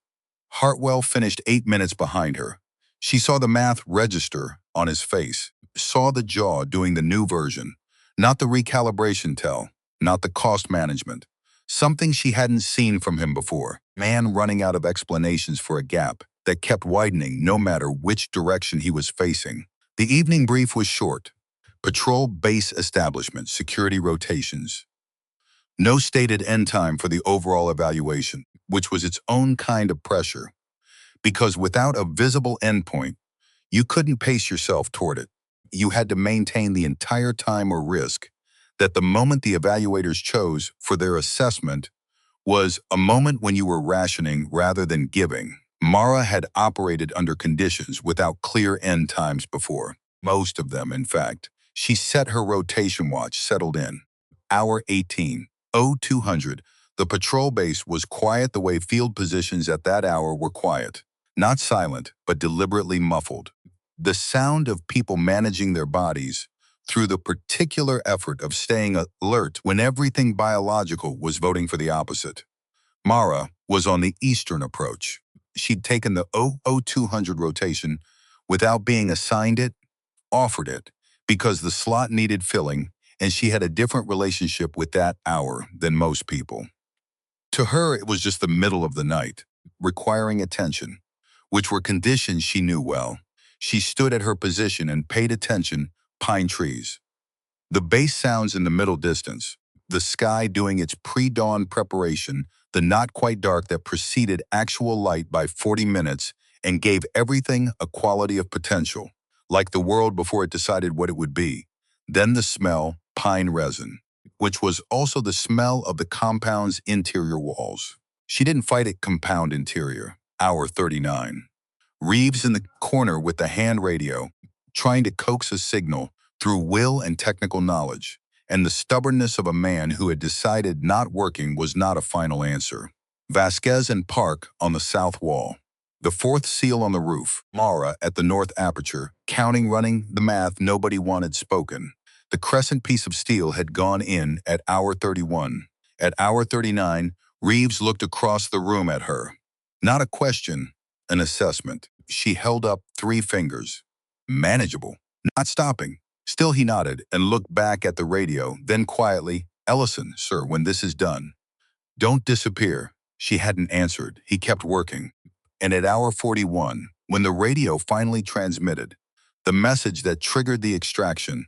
Hartwell finished 8 minutes behind her. She saw the math register on his face, saw the jaw doing the new version, not the recalibration tell, not the cost management. Something she hadn't seen from him before. Man running out of explanations for a gap that kept widening no matter which direction he was facing. The evening brief was short. Patrol base establishment, security rotations. No stated end time for the overall evaluation, which was its own kind of pressure. Because without a visible endpoint, you couldn't pace yourself toward it. You had to maintain the entire time or risk that the moment the evaluators chose for their assessment was a moment when you were rationing rather than giving. Mara had operated under conditions without clear end times before. Most of them, in fact. She set her rotation watch, settled in. Hour 18, 0200. The patrol base was quiet the way field positions at that hour were quiet. Not silent, but deliberately muffled. The sound of people managing their bodies through the particular effort of staying alert when everything biological was voting for the opposite. Mara was on the eastern approach. She'd taken the 00200 rotation without being assigned it, offered it, because the slot needed filling, and she had a different relationship with that hour than most people. To her, it was just the middle of the night, requiring attention, which were conditions she knew well. She stood at her position and paid attention, pine trees. The bass sounds in the middle distance, the sky doing its pre-dawn preparation, the not quite dark that preceded actual light by 40 minutes and gave everything a quality of potential, like the world before it decided what it would be. Then the smell, pine resin, which was also the smell of the compound's interior walls. She didn't fight it compound interior. Hour 39. Reeves in the corner with the hand radio, trying to coax a signal through will and technical knowledge, and the stubbornness of a man who had decided not working was not a final answer. Vasquez and Park on the south wall. The fourth seal on the roof, Mara at the north aperture, counting, running the math nobody wanted spoken. The crescent piece of steel had gone in at hour 31. At hour 39, Reeves looked across the room at her. Not a question, an assessment. She held up 3 fingers. Manageable. Not stopping. Still he nodded and looked back at the radio, then quietly, "Ellison, sir, when this is done." "Don't disappear." She hadn't answered. He kept working. And at hour 41, when the radio finally transmitted, the message that triggered the extraction,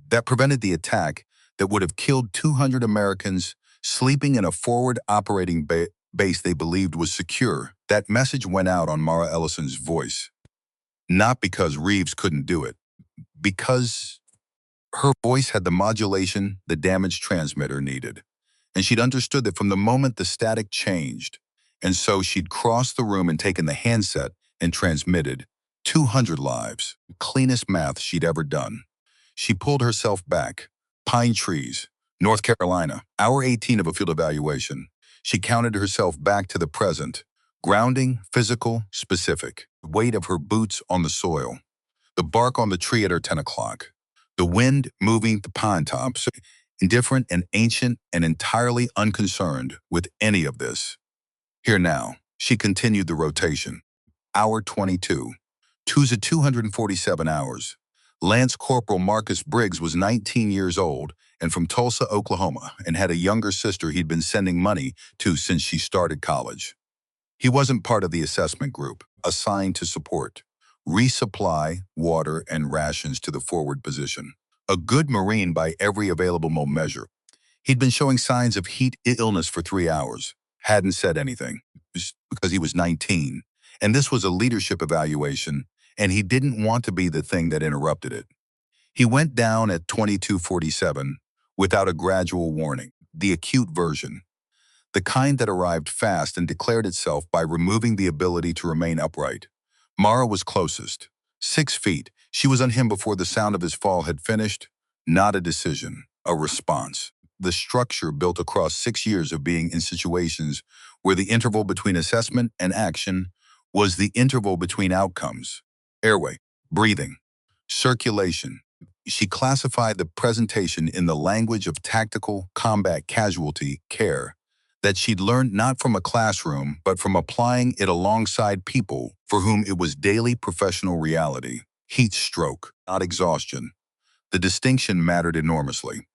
that prevented the attack that would have killed 200 Americans sleeping in a forward operating base they believed was secure, that message went out on Mara Ellison's voice. Not because Reeves couldn't do it, because her voice had the modulation the damaged transmitter needed. And she'd understood that from the moment the static changed. And so she'd crossed the room and taken the handset and transmitted 200 lives, cleanest math she'd ever done. She pulled herself back. Pine trees, North Carolina, hour 18 of a field evaluation. She counted herself back to the present. Grounding, physical, specific. The weight of her boots on the soil. The bark on the tree at her 10 o'clock. The wind moving the pine tops. Indifferent and ancient and entirely unconcerned with any of this. Here now, she continued the rotation. Hour 22. Two's at 247 hours. Lance Corporal Marcus Briggs was 19 years old and from Tulsa, Oklahoma, and had a younger sister he'd been sending money to since she started college. He wasn't part of the assessment group, assigned to support, resupply, water, and rations to the forward position. A good Marine by every available measure. He'd been showing signs of heat illness for 3 hours, hadn't said anything, because he was 19, and this was a leadership evaluation, and he didn't want to be the thing that interrupted it. He went down at 22:47 without a gradual warning, the acute version, the kind that arrived fast and declared itself by removing the ability to remain upright. Mara was closest. 6 feet. She was on him before the sound of his fall had finished. Not a decision, a response. The structure built across 6 years of being in situations where the interval between assessment and action was the interval between outcomes. Airway, breathing, circulation. She classified the presentation in the language of tactical combat casualty care. that she'd learned not from a classroom, but from applying it alongside people for whom it was daily professional reality. Heat stroke, not exhaustion. The distinction mattered enormously.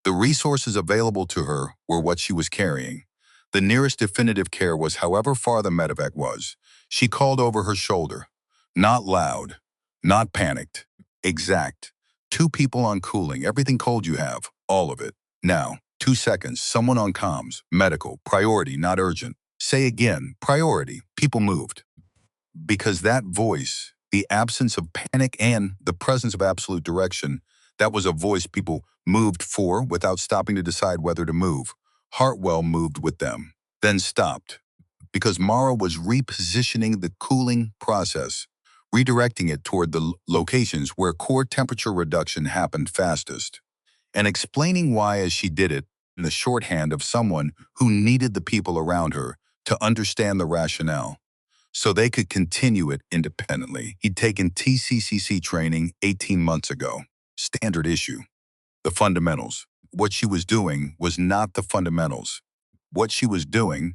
The resources available to her were what she was carrying. The nearest definitive care was however far the medevac was. She called over her shoulder. Not loud, not panicked. Exact. 2 people on cooling, everything cold you have, all of it. Now, 2 seconds, someone on comms, medical, priority, not urgent. Say again, priority, people moved. Because that voice, the absence of panic and the presence of absolute direction, that was a voice people moved for without stopping to decide whether to move. Hartwell moved with them, then stopped, because Mara was repositioning the cooling process, redirecting it toward the locations where core temperature reduction happened fastest, and explaining why as she did it in the shorthand of someone who needed the people around her to understand the rationale so they could continue it independently. He'd taken TCCC training 18 months ago. Standard issue. The fundamentals. What she was doing was not the fundamentals. What she was doing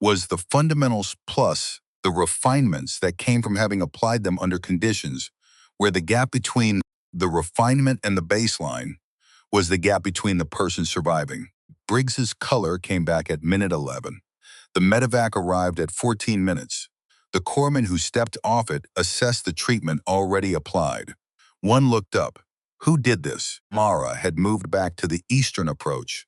was the fundamentals plus the refinements that came from having applied them under conditions where the gap between the refinement and the baseline was the gap between the person surviving. Briggs's color came back at minute 11. The medevac arrived at 14 minutes. The corpsman who stepped off it assessed the treatment already applied. One looked up. Who did this? Mara had moved back to the eastern approach.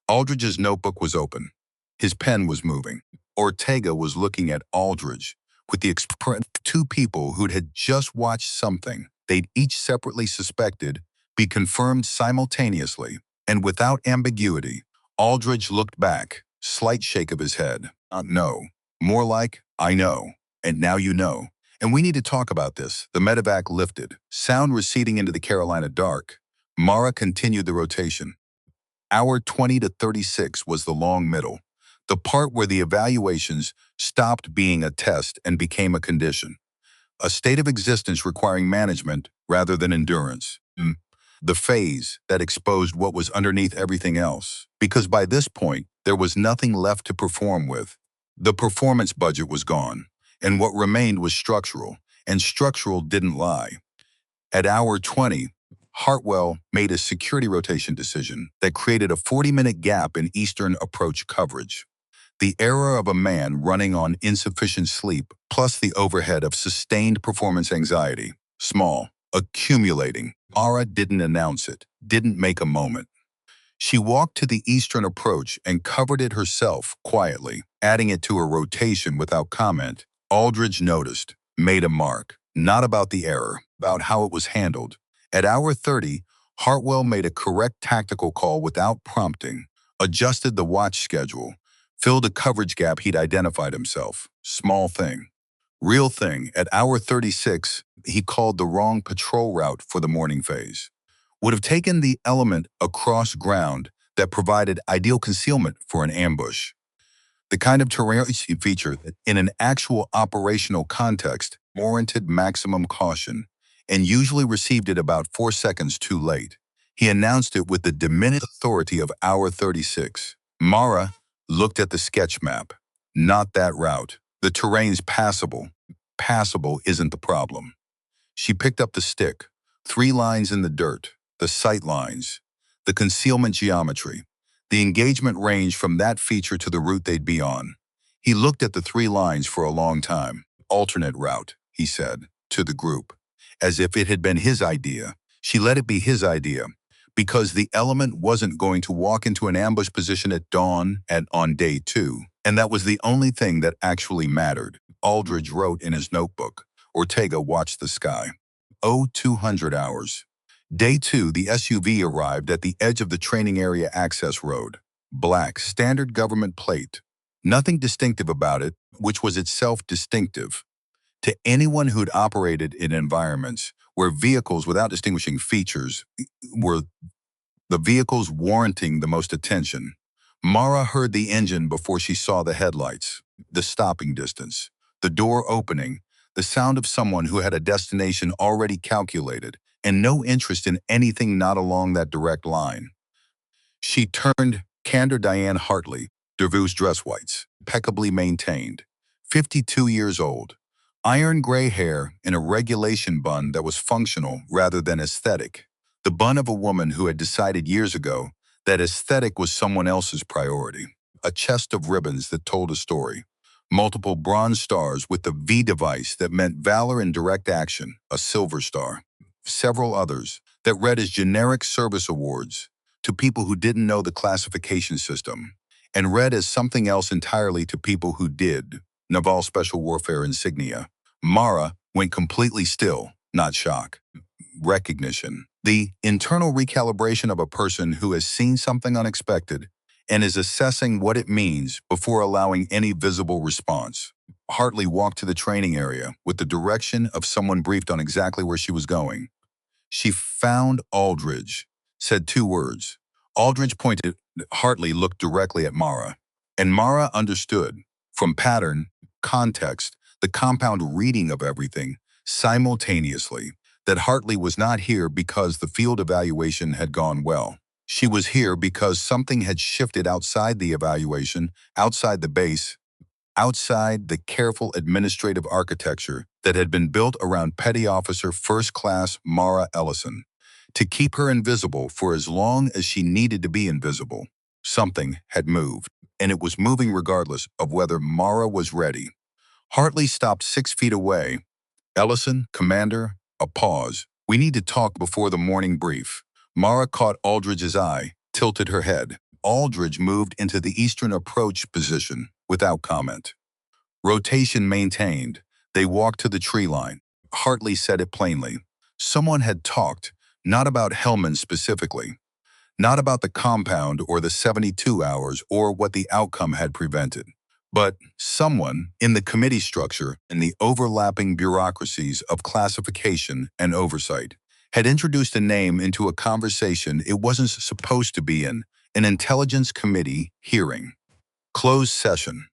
Aldridge's notebook was open. His pen was moving. Ortega was looking at Aldridge with the expression of 2 people who had just watched something they'd each separately suspected be confirmed simultaneously and without ambiguity. Aldridge looked back, slight shake of his head. Not no. More like, I know. And now you know. And we need to talk about this. The medevac lifted, sound receding into the Carolina dark. Mara continued the rotation. Hour 20 to 36 was the long middle, the part where the evaluations stopped being a test and became a condition, a state of existence requiring management rather than endurance. The phase that exposed what was underneath everything else, because by this point, there was nothing left to perform with. The performance budget was gone, and what remained was structural, and structural didn't lie. At hour 20, Hartwell made a security rotation decision that created a 40-minute gap in eastern approach coverage. The error of a man running on insufficient sleep, plus the overhead of sustained performance anxiety. Small, accumulating. Mara didn't announce it, didn't make a moment. She walked to the eastern approach and covered it herself quietly, adding it to her rotation without comment. Aldridge noticed, made a mark, not about the error, about how it was handled. At hour 30, Hartwell made a correct tactical call without prompting, adjusted the watch schedule, filled a coverage gap he'd identified himself. Small thing. Real thing. At hour 36, he called the wrong patrol route for the morning phase. Would have taken the element across ground that provided ideal concealment for an ambush. The kind of terrain feature that, in an actual operational context, warranted maximum caution, and usually received it about 4 seconds too late. He announced it with the diminished authority of hour 36. Mara looked at the sketch map. Not that route. The terrain's passable. Passable isn't the problem. She picked up the stick. 3 lines in the dirt. The sight lines. The concealment geometry. The engagement range from that feature to the route they'd be on. He looked at the 3 lines for a long time. Alternate route, he said, to the group. As if it had been his idea. She let it be his idea. Because the element wasn't going to walk into an ambush position at dawn on day 2. And that was the only thing that actually mattered. Aldridge wrote in his notebook. Ortega watched the sky. 200 hours. Day 2, the SUV arrived at the edge of the training area access road. Black, standard government plate. Nothing distinctive about it, which was itself distinctive. To anyone who'd operated in environments where vehicles without distinguishing features were the vehicles warranting the most attention. Mara heard the engine before she saw the headlights, the stopping distance, the door opening, the sound of someone who had a destination already calculated and no interest in anything not along that direct line. She turned, candor Diane Hartley, Dervous dress whites, impeccably maintained. 52 years old. Iron gray hair in a regulation bun that was functional rather than aesthetic. The bun of a woman who had decided years ago that aesthetic was someone else's priority. A chest of ribbons that told a story. Multiple bronze stars with the V device that meant valor in direct action, a silver star. Several others that read as generic service awards to people who didn't know the classification system, and read as something else entirely to people who did. Naval Special Warfare insignia. Mara went completely still, not shock. Recognition. The internal recalibration of a person who has seen something unexpected and is assessing what it means before allowing any visible response. Hartley walked to the training area with the direction of someone briefed on exactly where she was going. She found Aldridge, said 2 words. Aldridge pointed. Hartley looked directly at Mara, and Mara understood, from pattern, context, the compound reading of everything, simultaneously, that Hartley was not here because the field evaluation had gone well. She was here because something had shifted outside the evaluation, outside the base, outside the careful administrative architecture that had been built around Petty Officer First Class Mara Ellison, to keep her invisible for as long as she needed to be invisible. Something had moved, and it was moving regardless of whether Mara was ready. Hartley stopped 6 feet away. Ellison, Commander, a pause. We need to talk before the morning brief. Mara caught Aldridge's eye, tilted her head. Aldridge moved into the eastern approach position without comment. Rotation maintained. They walked to the tree line. Hartley said it plainly. Someone had talked, not about Hellman specifically, not about the compound or the 72 hours or what the outcome had prevented, but someone in the committee structure and the overlapping bureaucracies of classification and oversight had introduced a name into a conversation it wasn't supposed to be in, an intelligence committee hearing. Closed session.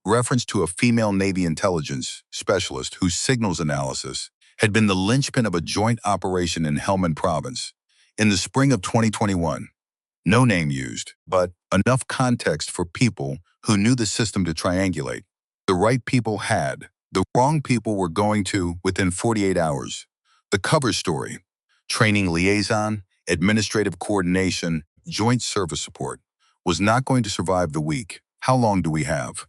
Reference to a female Navy intelligence specialist whose signals analysis had been the linchpin of a joint operation in Helmand Province in the spring of 2021. No name used, but enough context for people who knew the system to triangulate. The right people had. The wrong people were going to within 48 hours. The cover story: training liaison, administrative coordination, joint service support, was not going to survive the week. How long do we have?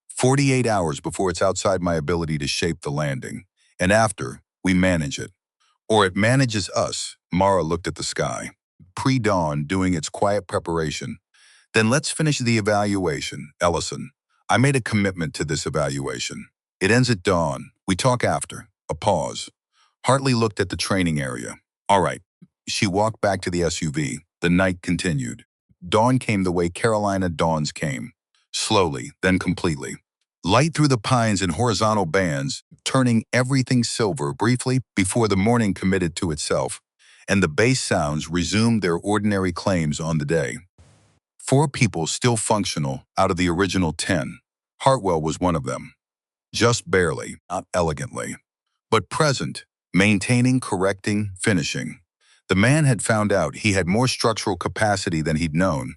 48 hours before it's outside my ability to shape the landing, and after, we manage it. Or it manages us. Mara looked at the sky. Pre-dawn doing its quiet preparation. Then let's finish the evaluation, Ellison. I made a commitment to this evaluation. It ends at dawn. We talk after. A pause. Hartley looked at the training area. All right. She walked back to the SUV. The night continued. Dawn came the way Carolina dawns came. Slowly, then completely. Light through the pines in horizontal bands, turning everything silver briefly before the morning committed to itself, and the bass sounds resumed their ordinary claims on the day. 4 people still functional out of the original 10. Hartwell was one of them. Just barely, not elegantly, but present, maintaining, correcting, finishing. The man had found out he had more structural capacity than he'd known,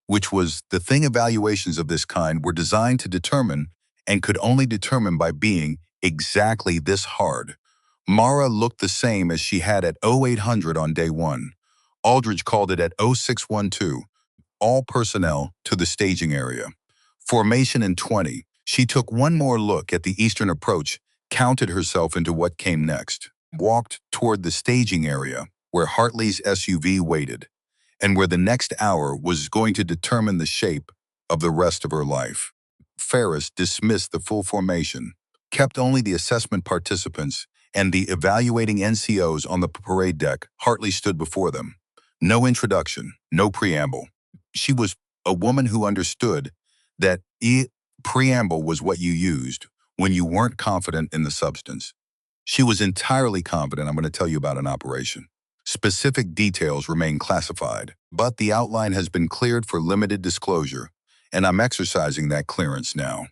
which was the thing evaluations of this kind were designed to determine and could only determine by being exactly this hard. Mara looked the same as she had at 0800 on day 1. Aldridge called it at 0612. All personnel to the staging area. Formation in 20. She took one more look at the eastern approach, counted herself into what came next, walked toward the staging area where Hartley's SUV waited, and where the next hour was going to determine the shape of the rest of her life. Ferris dismissed the full formation, kept only the assessment participants and the evaluating NCOs on the parade deck. Hartley stood before them. No introduction, no preamble. She was a woman who understood that preamble was what you used when you weren't confident in the substance. She was entirely confident. I'm going to tell you about an operation. Specific details remain classified, but the outline has been cleared for limited disclosure, and I'm exercising that clearance now.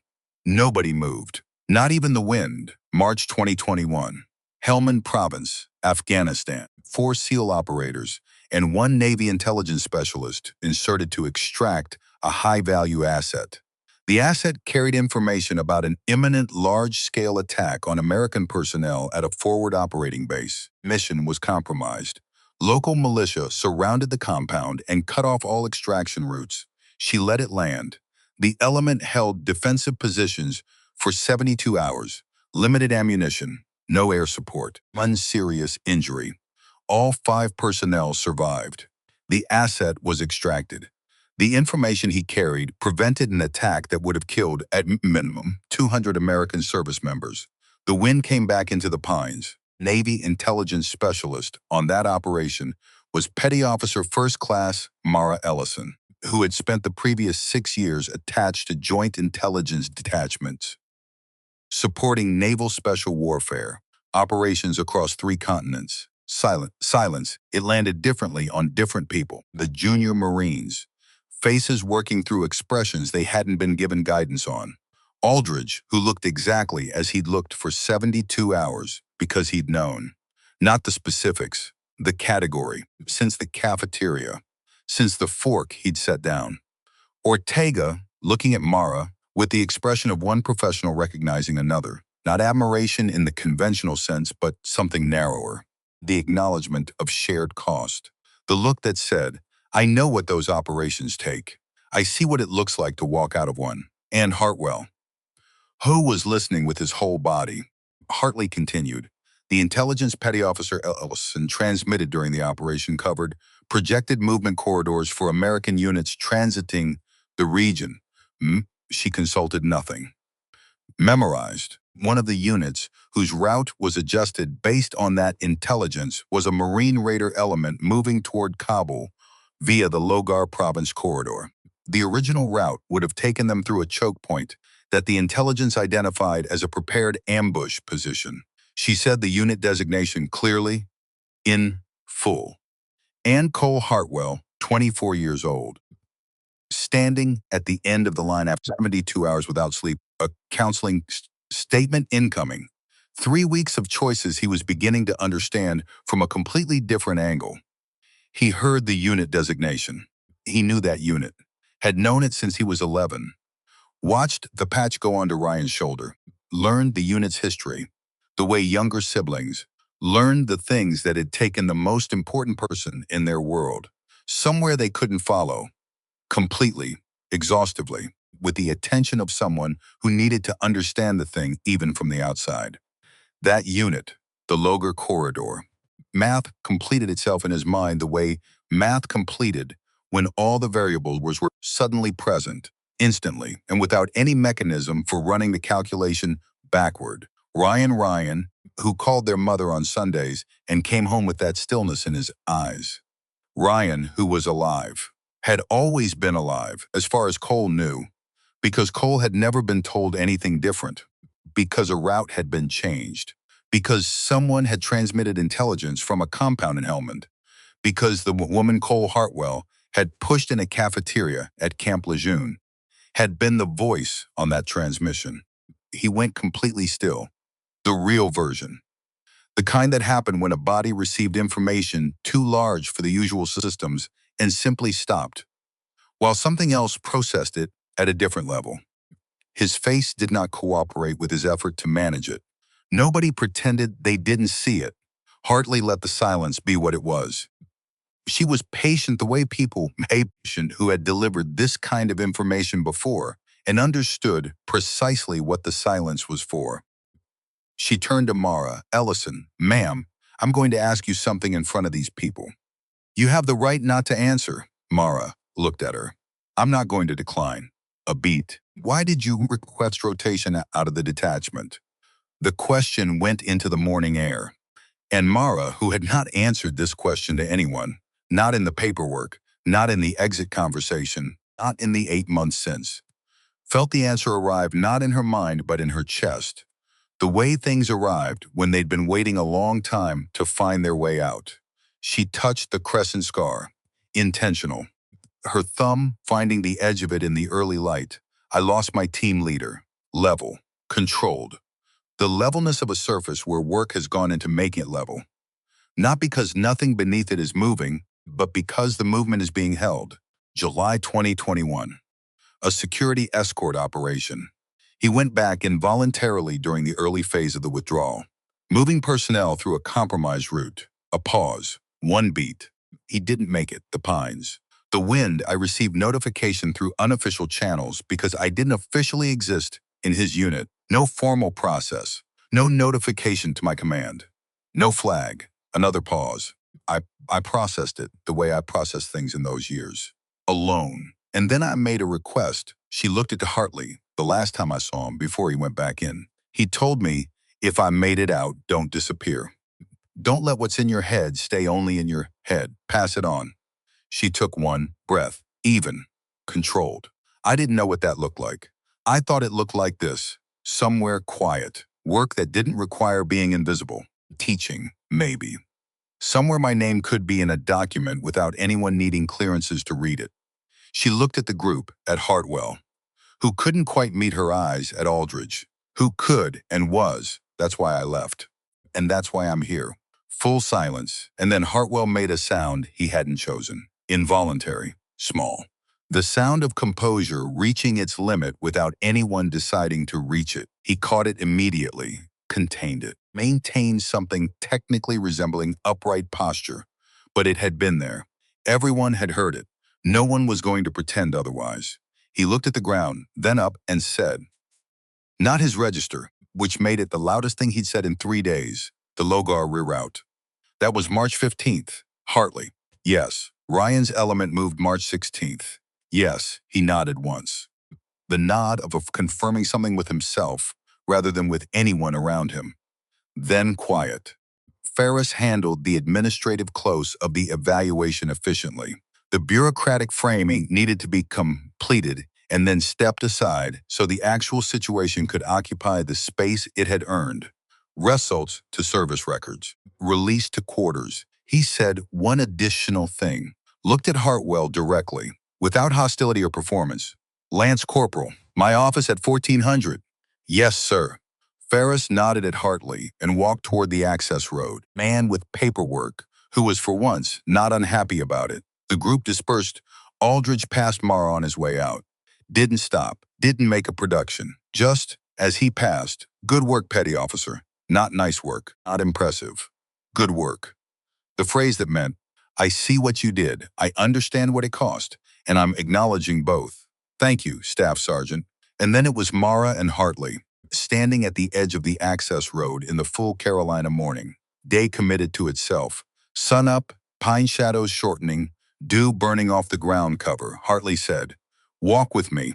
Nobody moved, not even the wind. March 2021. Helmand Province, Afghanistan. 4 SEAL operators and 1 Navy intelligence specialist inserted to extract a high-value asset. The asset carried information about an imminent large-scale attack on American personnel at a forward operating base. Mission was compromised. Local militia surrounded the compound and cut off all extraction routes. She let it land. The element held defensive positions for 72 hours, limited ammunition, no air support, one serious injury. All 5 personnel survived. The asset was extracted. The information he carried prevented an attack that would have killed, at minimum, 200 American service members. The wind came back into the pines. Navy intelligence specialist on that operation was Petty Officer First Class Mara Ellison, who had spent the previous 6 years attached to Joint Intelligence Detachments, supporting naval special warfare, operations across 3 continents. Silence. It landed differently on different people. The junior Marines, faces working through expressions they hadn't been given guidance on. Aldridge, who looked exactly as he'd looked for 72 hours because he'd known. Not the specifics, the category, since the cafeteria, since the fork he'd set down. Ortega, looking at Mara, with the expression of one professional recognizing another. Not admiration in the conventional sense, but something narrower. The acknowledgement of shared cost. The look that said, I know what those operations take. I see what it looks like to walk out of one. And Hartwell, who was listening with his whole body. Hartley continued. The intelligence petty officer Ellison transmitted during the operation covered projected movement corridors for American units transiting the region. She consulted nothing. Memorized. One of the units, whose route was adjusted based on that intelligence, was a Marine Raider element moving toward Kabul via the Logar Province corridor. The original route would have taken them through a choke point that the intelligence identified as a prepared ambush position. She said the unit designation clearly, in full. Ann Cole Hartwell, 24 years old, standing at the end of the line after 72 hours without sleep, a counseling statement incoming. 3 weeks of choices he was beginning to understand from a completely different angle. He heard the unit designation. He knew that unit, had known it since he was 11. Watched the patch go onto Ryan's shoulder, learned the unit's history, the way younger siblings learned the things that had taken the most important person in their world, somewhere they couldn't follow, completely, exhaustively, with the attention of someone who needed to understand the thing even from the outside. That unit, the Logar corridor. Math completed itself in his mind the way math completed when all the variables were suddenly present, instantly, and without any mechanism for running the calculation backward. Ryan, who called their mother on Sundays and came home with that stillness in his eyes. Ryan, who was alive, had always been alive, as far as Cole knew, because Cole had never been told anything different, because a route had been changed, because someone had transmitted intelligence from a compound in Helmand, because the woman Cole Hartwell had pushed in a cafeteria at Camp Lejeune, had been the voice on that transmission. He went completely still. The real version. The kind that happened when a body received information too large for the usual systems and simply stopped, while something else processed it at a different level. His face did not cooperate with his effort to manage it. Nobody pretended they didn't see it. Hartley let the silence be what it was. She was patient the way people patient who had delivered this kind of information before and understood precisely what the silence was for. She turned to Mara. Ellison, ma'am, I'm going to ask you something in front of these people. You have the right not to answer. Mara looked at her. I'm not going to decline. A beat. Why did you request rotation out of the detachment? The question went into the morning air. And Mara, who had not answered this question to anyone, not in the paperwork, not in the exit conversation, not in the 8 months since, felt the answer arrive not in her mind but in her chest. The way things arrived when they'd been waiting a long time to find their way out. She touched the crescent scar. Intentional. Her thumb finding the edge of it in the early light. I lost my team leader. Level. Controlled. The levelness of a surface where work has gone into making it level. Not because nothing beneath it is moving, but because the movement is being held. July 2021. a security escort operation. He went back involuntarily during the early phase of the withdrawal, moving personnel through a compromised route. A pause. One beat. He didn't make it, the Pines. The Wind, I received notification through unofficial channels because I didn't officially exist in his unit. No formal process. No notification to my command. No flag. Another pause. I processed it the way I processed things in those years. Alone. And then I made a request. She looked at Hartley the last time I saw him before he went back in. He told me, if I made it out, don't disappear. Don't let what's in your head stay only in your head. Pass it on. She took one breath, even, controlled. I didn't know what that looked like. I thought it looked like this, somewhere quiet, work that didn't require being invisible, teaching, maybe. Somewhere my name could be in a document without anyone needing clearances to read it. She looked at the group, at Hartwell, who couldn't quite meet her eyes, at Aldridge, who could and was. That's why I left. And that's why I'm here. Full silence, and then Hartwell made a sound he hadn't chosen. Involuntary, small. The sound of composure reaching its limit without anyone deciding to reach it. He caught it immediately, contained it, maintained something technically resembling upright posture. But it had been there. Everyone had heard it. No one was going to pretend otherwise. He looked at the ground, then up, and said, not his register, which made it the loudest thing he'd said in 3 days, the Logar reroute. That was March 15th. Hartley. Yes. Ryan's element moved March 16th. Yes, he nodded once. The nod of confirming something with himself rather than with anyone around him. Then quiet. Ferris handled the administrative close of the evaluation efficiently. The bureaucratic framing needed to be completed and then stepped aside so the actual situation could occupy the space it had earned. Results to service records. Released to quarters. He said one additional thing. Looked at Hartwell directly, without hostility or performance. Lance Corporal, my office at 1400. Yes, sir. Ferris nodded at Hartley and walked toward the access road. Man with paperwork, who was for once not unhappy about it. The group dispersed. Aldridge passed Mara on his way out. Didn't stop, didn't make a production. Just, as he passed, good work, petty officer. Not nice work, not impressive. Good work. The phrase that meant, I see what you did, I understand what it cost, and I'm acknowledging both. Thank you, Staff Sergeant. And then it was Mara and Hartley, standing at the edge of the access road in the full Carolina morning. Day committed to itself. Sun up, pine shadows shortening, dew burning off the ground cover. Hartley said, walk with me.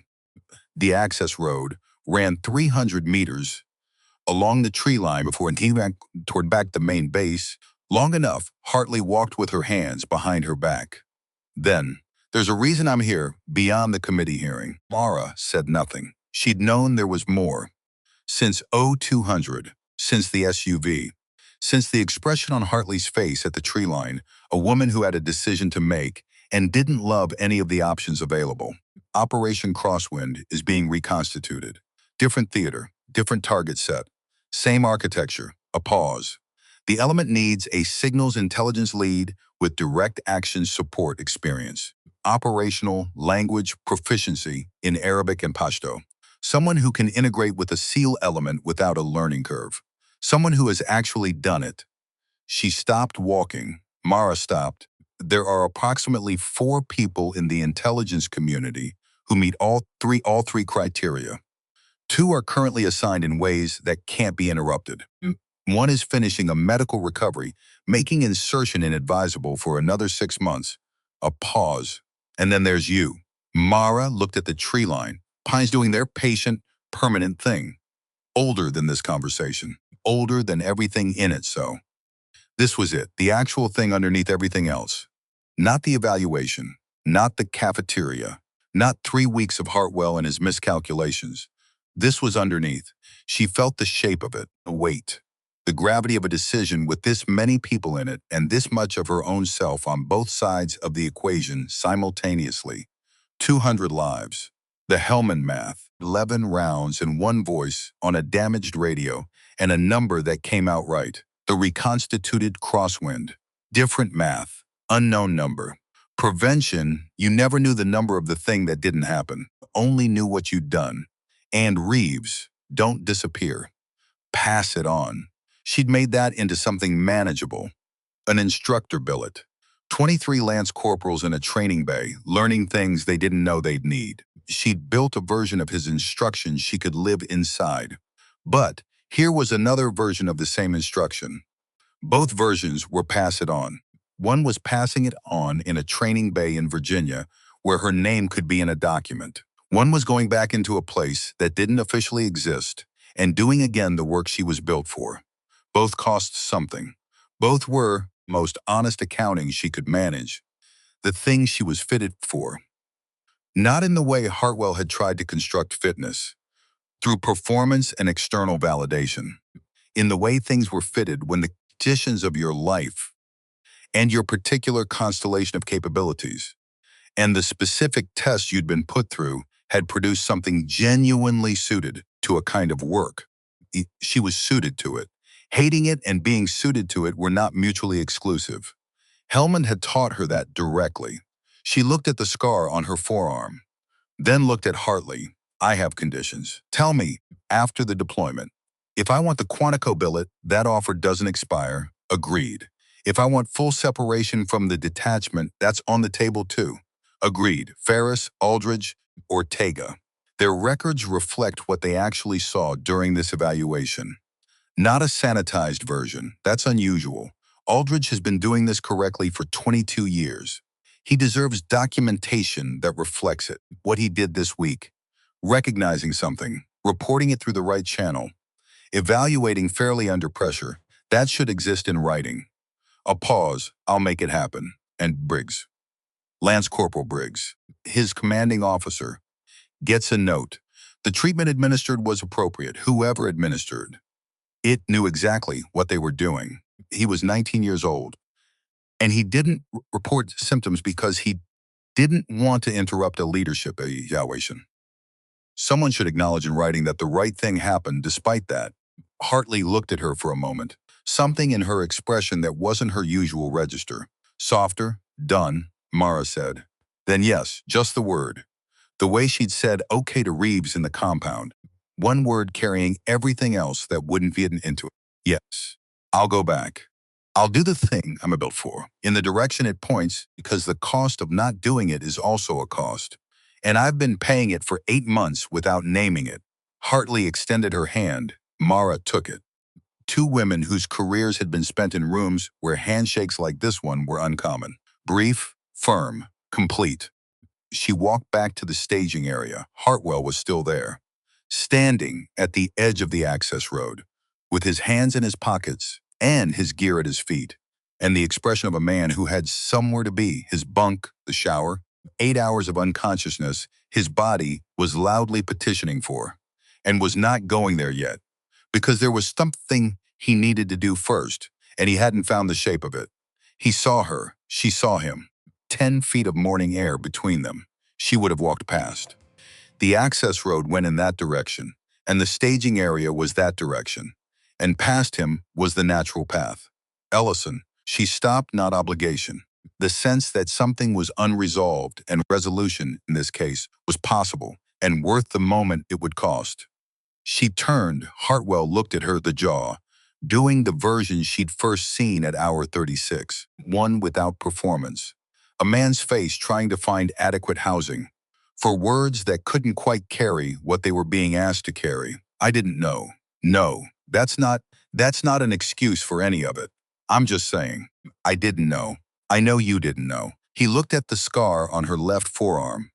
The access road ran 300 meters along the tree line before he went toward back the main base. Long enough, Hartley walked with her hands behind her back. Then, there's a reason I'm here, beyond the committee hearing. Mara said nothing. She'd known there was more. Since 0200, since the SUV, since the expression on Hartley's face at the tree line, a woman who had a decision to make and didn't love any of the options available. Operation Crosswind is being reconstituted. Different theater, different target set, same architecture, a pause. The element needs a signals intelligence lead with direct action support experience, operational language proficiency in Arabic and Pashto, someone who can integrate with a SEAL element without a learning curve, someone who has actually done it. She stopped walking. Mara stopped. There are approximately 4 people in the intelligence community who meet all three criteria. 2 are currently assigned in ways that can't be interrupted. 1 is finishing a medical recovery, making insertion inadvisable for another 6 months. A pause. And then there's you. Mara looked at the tree line. Pines doing their patient, permanent thing. Older than this conversation. Older than everything in it, so. This was it, the actual thing underneath everything else. Not the evaluation, not the cafeteria, not 3 weeks of Hartwell and his miscalculations. This was underneath. She felt the shape of it, the weight, the gravity of a decision with this many people in it and this much of her own self on both sides of the equation simultaneously. 200 lives. The Hellman math, 11 rounds in one voice on a damaged radio and a number that came out right. The reconstituted crosswind. Different math, unknown number. Prevention, you never knew the number of the thing that didn't happen, only knew what you'd done. And Reeves, don't disappear. Pass it on. She'd made that into something manageable. An instructor billet. 23 Lance corporals in a training bay, learning things they didn't know they'd need. She'd built a version of his instructions she could live inside. But here was another version of the same instruction. Both versions were pass it on. One was passing it on in a training bay in Virginia, where her name could be in a document. One was going back into a place that didn't officially exist and doing again the work she was built for. Both cost something. Both were most honest accounting she could manage, the thing she was fitted for. Not in the way Hartwell had tried to construct fitness, through performance and external validation. In the way things were fitted when the conditions of your life and your particular constellation of capabilities and the specific tests you'd been put through had produced something genuinely suited to a kind of work. She was suited to it. Hating it and being suited to it were not mutually exclusive. Hellman had taught her that directly. She looked at the scar on her forearm, then looked at Hartley. I have conditions. Tell me, after the deployment, if I want the Quantico billet, that offer doesn't expire. Agreed. If I want full separation from the detachment, that's on the table too. Agreed. Ferris, Aldridge, Ortega. Their records reflect what they actually saw during this evaluation. Not a sanitized version. That's unusual. Aldridge has been doing this correctly for 22 years. He deserves documentation that reflects it, what he did this week. Recognizing something, reporting it through the right channel, evaluating fairly under pressure, that should exist in writing. A pause, I'll make it happen. And Briggs, Lance Corporal Briggs, his commanding officer, gets a note. The treatment administered was appropriate, whoever administered. It knew exactly what they were doing. He was 19 years old, and he didn't report symptoms because he didn't want to interrupt a leadership evaluation. Someone should acknowledge in writing that the right thing happened despite that. Hartley looked at her for a moment, something in her expression that wasn't her usual register. Softer, done, Mara said. Then yes, just the word. The way she'd said okay to Reeves in the compound. One word carrying everything else that wouldn't fit into it. Yes, I'll go back. I'll do the thing I'm built for, in the direction it points, because the cost of not doing it is also a cost. And I've been paying it for 8 months without naming it. Hartley extended her hand. Mara took it. Two women whose careers had been spent in rooms where handshakes like this one were uncommon. Brief, firm, complete. She walked back to the staging area. Hartwell was still there, standing at the edge of the access road, with his hands in his pockets and his gear at his feet, and the expression of a man who had somewhere to be, his bunk, the shower, 8 hours of unconsciousness his body was loudly petitioning for, and was not going there yet, because there was something he needed to do first, and he hadn't found the shape of it. He saw her, she saw him, 10 feet of morning air between them. She would have walked past. The access road went in that direction, and the staging area was that direction, and past him was the natural path. Ellison, she stopped, not obligation. The sense that something was unresolved and resolution, in this case, was possible and worth the moment it would cost. She turned. Hartwell looked at her, the jaw, doing the version she'd first seen at hour 36, one without performance. A man's face trying to find adequate housing for words that couldn't quite carry what they were being asked to carry. I didn't know. No, that's not an excuse for any of it. I'm just saying, I didn't know. I know you didn't know. He looked at the scar on her left forearm.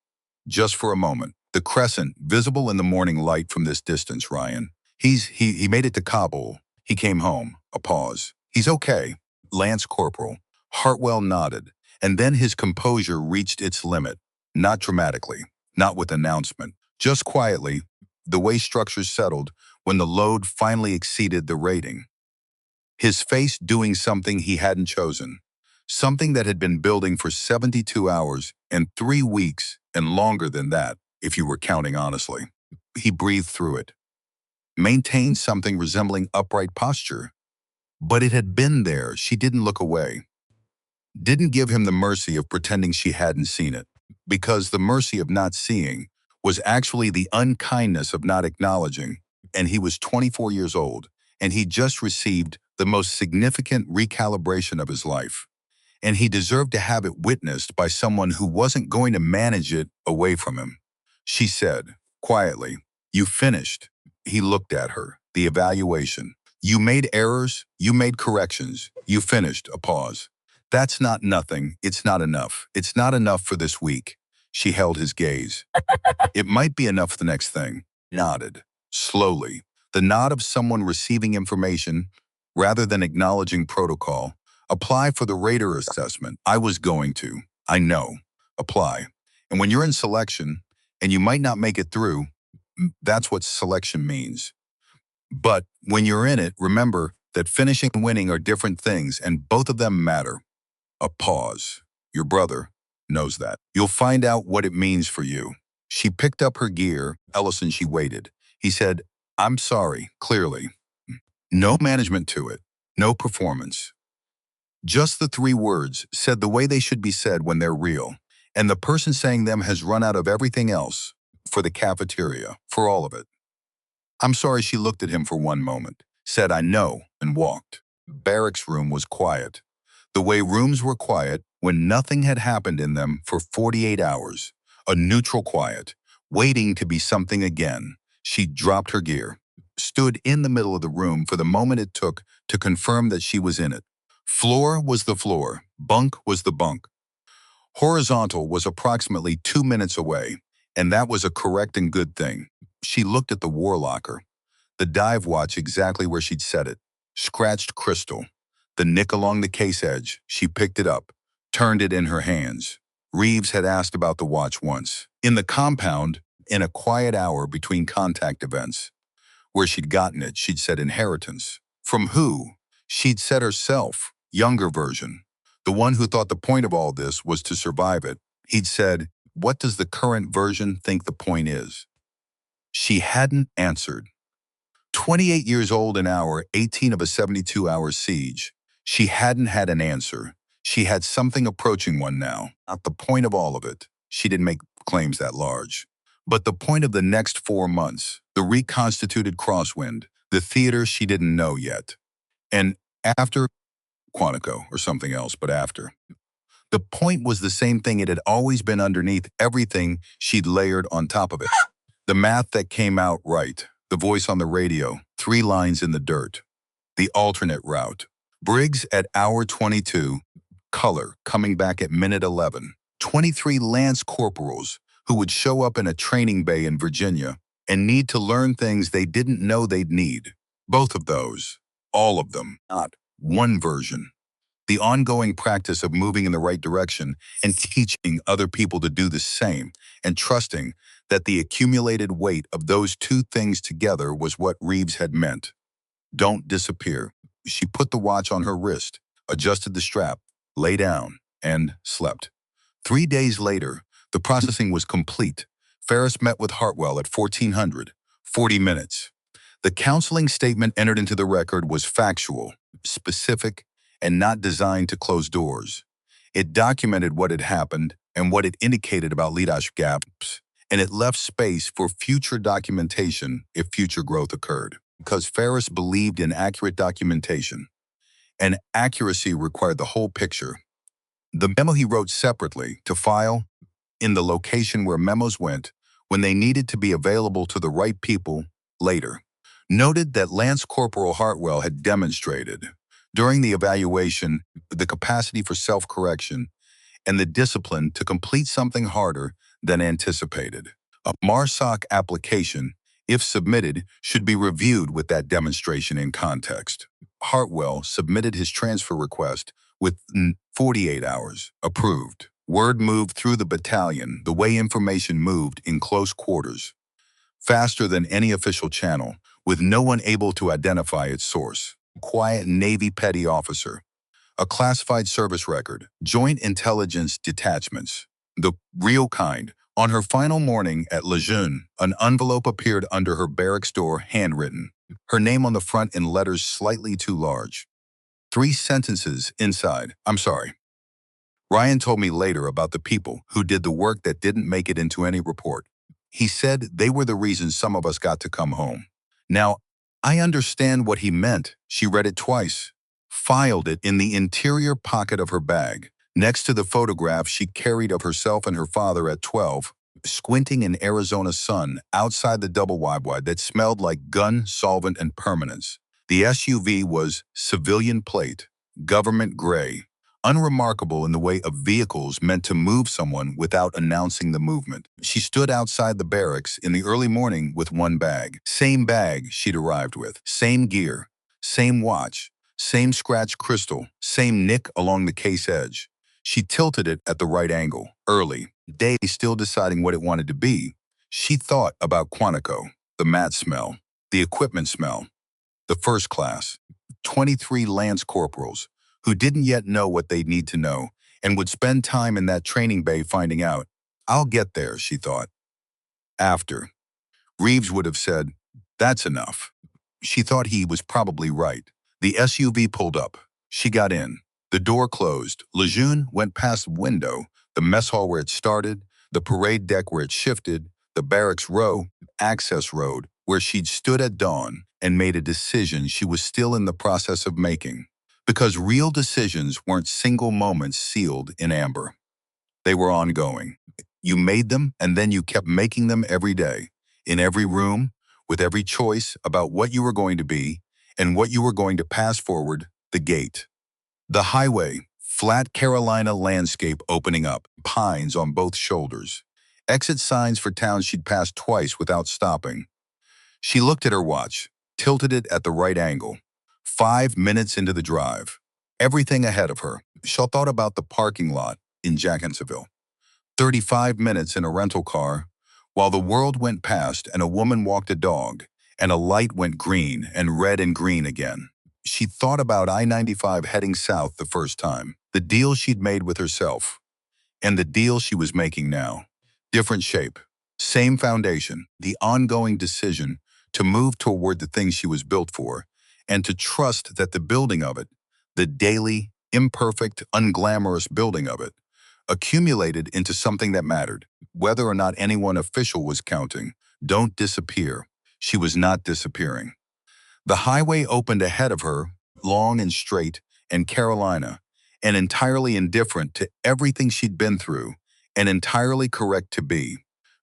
Just for a moment. The crescent, visible in the morning light from this distance, Ryan. He made it to Kabul. He came home. A pause. He's okay. Lance Corporal. Hartwell nodded, and then his composure reached its limit. Not dramatically, not with announcement, just quietly, the way structures settled when the load finally exceeded the rating. His face doing something he hadn't chosen. Something that had been building for 72 hours and 3 weeks and longer than that, if you were counting honestly. He breathed through it. Maintained something resembling upright posture. But it had been there. She didn't look away. didn't give him the mercy of pretending she hadn't seen it, because the mercy of not seeing was actually the unkindness of not acknowledging, and he was 24 years old, and he just received the most significant recalibration of his life, and he deserved to have it witnessed by someone who wasn't going to manage it away from him. She said, quietly, "You finished." He looked at her. The evaluation. "You made errors, you made corrections, you finished." A pause. "That's not nothing, it's not enough. It's not enough for this week." She held his gaze. "It might be enough for the next thing." Nodded. Slowly. The nod of someone receiving information rather than acknowledging protocol. "Apply for the radar assessment." "I was going to." "I know." "Apply. And when you're in selection, and you might not make it through, that's what selection means. But when you're in it, remember that finishing and winning are different things, and both of them matter." A pause. "Your brother knows that. You'll find out what it means for you." She picked up her gear. Ellison, she waited. He said, "I'm sorry," clearly. No management to it. No performance. Just the three words, said the way they should be said when they're real. And the person saying them has run out of everything else. For the cafeteria. For all of it. "I'm sorry." She looked at him for one moment, said, "I know," and walked. Barracks room was quiet. The way rooms were quiet when nothing had happened in them for 48 hours. A neutral quiet, waiting to be something again. She dropped her gear, stood in the middle of the room for the moment it took to confirm that she was in it. Floor was the floor, bunk was the bunk. Horizontal was approximately 2 minutes away, and that was a correct and good thing. She looked at the war locker. The dive watch exactly where she'd set it. Scratched crystal. The nick along the case edge. She picked it up, turned it in her hands. Reeves had asked about the watch once. In the compound, in a quiet hour between contact events. Where she'd gotten it, she'd said inheritance. From who? She'd said herself, younger version. The one who thought the point of all this was to survive it. He'd said, what does the current version think the point is? She hadn't answered. 28 years old in hour 18 of a 72-hour siege. She hadn't had an answer. She had something approaching one now. Not the point of all of it. She didn't make claims that large. But the point of the next 4 months, the reconstituted crosswind, the theater she didn't know yet. And after Quantico or something else, but after. The point was the same thing it had always been underneath everything she'd layered on top of it. The math that came out right. The voice on the radio, 3 lines in the dirt. The alternate route. Briggs at hour 22, color coming back at minute 11. 23 lance corporals who would show up in a training bay in Virginia and need to learn things they didn't know they'd need. Both of those. All of them. Not one version. The ongoing practice of moving in the right direction and teaching other people to do the same and trusting that the accumulated weight of those two things together was what Reeves had meant. Don't disappear. She put the watch on her wrist, adjusted the strap, lay down, and slept. 3 days later, the processing was complete. Ferris met with Hartwell at 1400, 40 minutes. The counseling statement entered into the record was factual, specific, and not designed to close doors. It documented what had happened and what it indicated about leadership gaps, and it left space for future documentation if future growth occurred. Because Ferris believed in accurate documentation, and accuracy required the whole picture. The memo he wrote separately to file in the location where memos went when they needed to be available to the right people later, noted that Lance Corporal Hartwell had demonstrated during the evaluation the capacity for self-correction and the discipline to complete something harder than anticipated. A MARSOC application, if submitted, should be reviewed with that demonstration in context. Hartwell submitted his transfer request within 48 hours. Approved. Word moved through the battalion the way information moved in close quarters. Faster than any official channel, with no one able to identify its source. Quiet Navy petty officer. A classified service record, Joint Intelligence Detachments, the real kind. On her final morning at Lejeune, an envelope appeared under her barracks door, handwritten. Her name on the front in letters slightly too large. 3 sentences inside. I'm sorry. Ryan told me later about the people who did the work that didn't make it into any report. He said they were the reason some of us got to come home. Now, I understand what he meant. She read it twice, filed it in the interior pocket of her bag, next to the photograph she carried of herself and her father at 12, squinting in Arizona sun outside the double wide that smelled like gun, solvent, and permanence. The SUV was civilian plate, government gray, unremarkable in the way of vehicles meant to move someone without announcing the movement. She stood outside the barracks in the early morning with one bag. Same bag she'd arrived with, same gear, same watch, same scratched crystal, same nick along the case edge. She tilted it at the right angle, early, day still deciding what it wanted to be. She thought about Quantico, the mat smell, the equipment smell, the first class, 23 lance corporals who didn't yet know what they'd need to know and would spend time in that training bay finding out. I'll get there, she thought. After. Reeves would have said, that's enough. She thought he was probably right. The SUV pulled up. She got in. The door closed. Lejeune went past the window, the mess hall where it started, the parade deck where it shifted, the barracks row, access road, where she'd stood at dawn and made a decision she was still in the process of making. Because real decisions weren't single moments sealed in amber. They were ongoing. You made them, and then you kept making them every day, in every room, with every choice about what you were going to be and what you were going to pass forward, the gate. The highway, flat Carolina landscape opening up, pines on both shoulders. Exit signs for towns she'd passed twice without stopping. She looked at her watch, tilted it at the right angle. 5 minutes into the drive. Everything ahead of her. She thought about the parking lot in Jacksonville. 35 minutes in a rental car, while the world went past and a woman walked a dog, and a light went green and red and green again. She thought about I-95 heading south the first time, the deal she'd made with herself, and the deal she was making now. Different shape, same foundation, the ongoing decision to move toward the thing she was built for, and to trust that the building of it, the daily, imperfect, unglamorous building of it, accumulated into something that mattered. Whether or not anyone official was counting, don't disappear. She was not disappearing. The highway opened ahead of her, long and straight, and Carolina, and entirely indifferent to everything she'd been through, and entirely correct to be,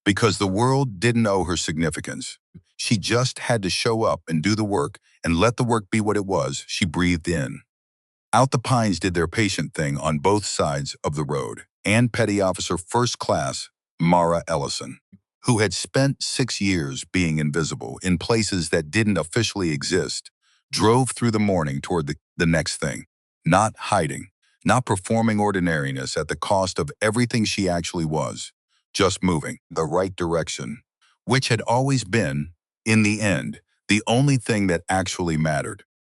because the world didn't owe her significance. She just had to show up and do the work and let the work be what it was. She breathed in. Out the pines did their patient thing on both sides of the road. And Petty Officer First Class Mara Ellison, who had spent 6 years being invisible in places that didn't officially exist, drove through the morning toward the next thing, not hiding, not performing ordinariness at the cost of everything she actually was, just moving the right direction, which had always been, in the end, the only thing that actually mattered.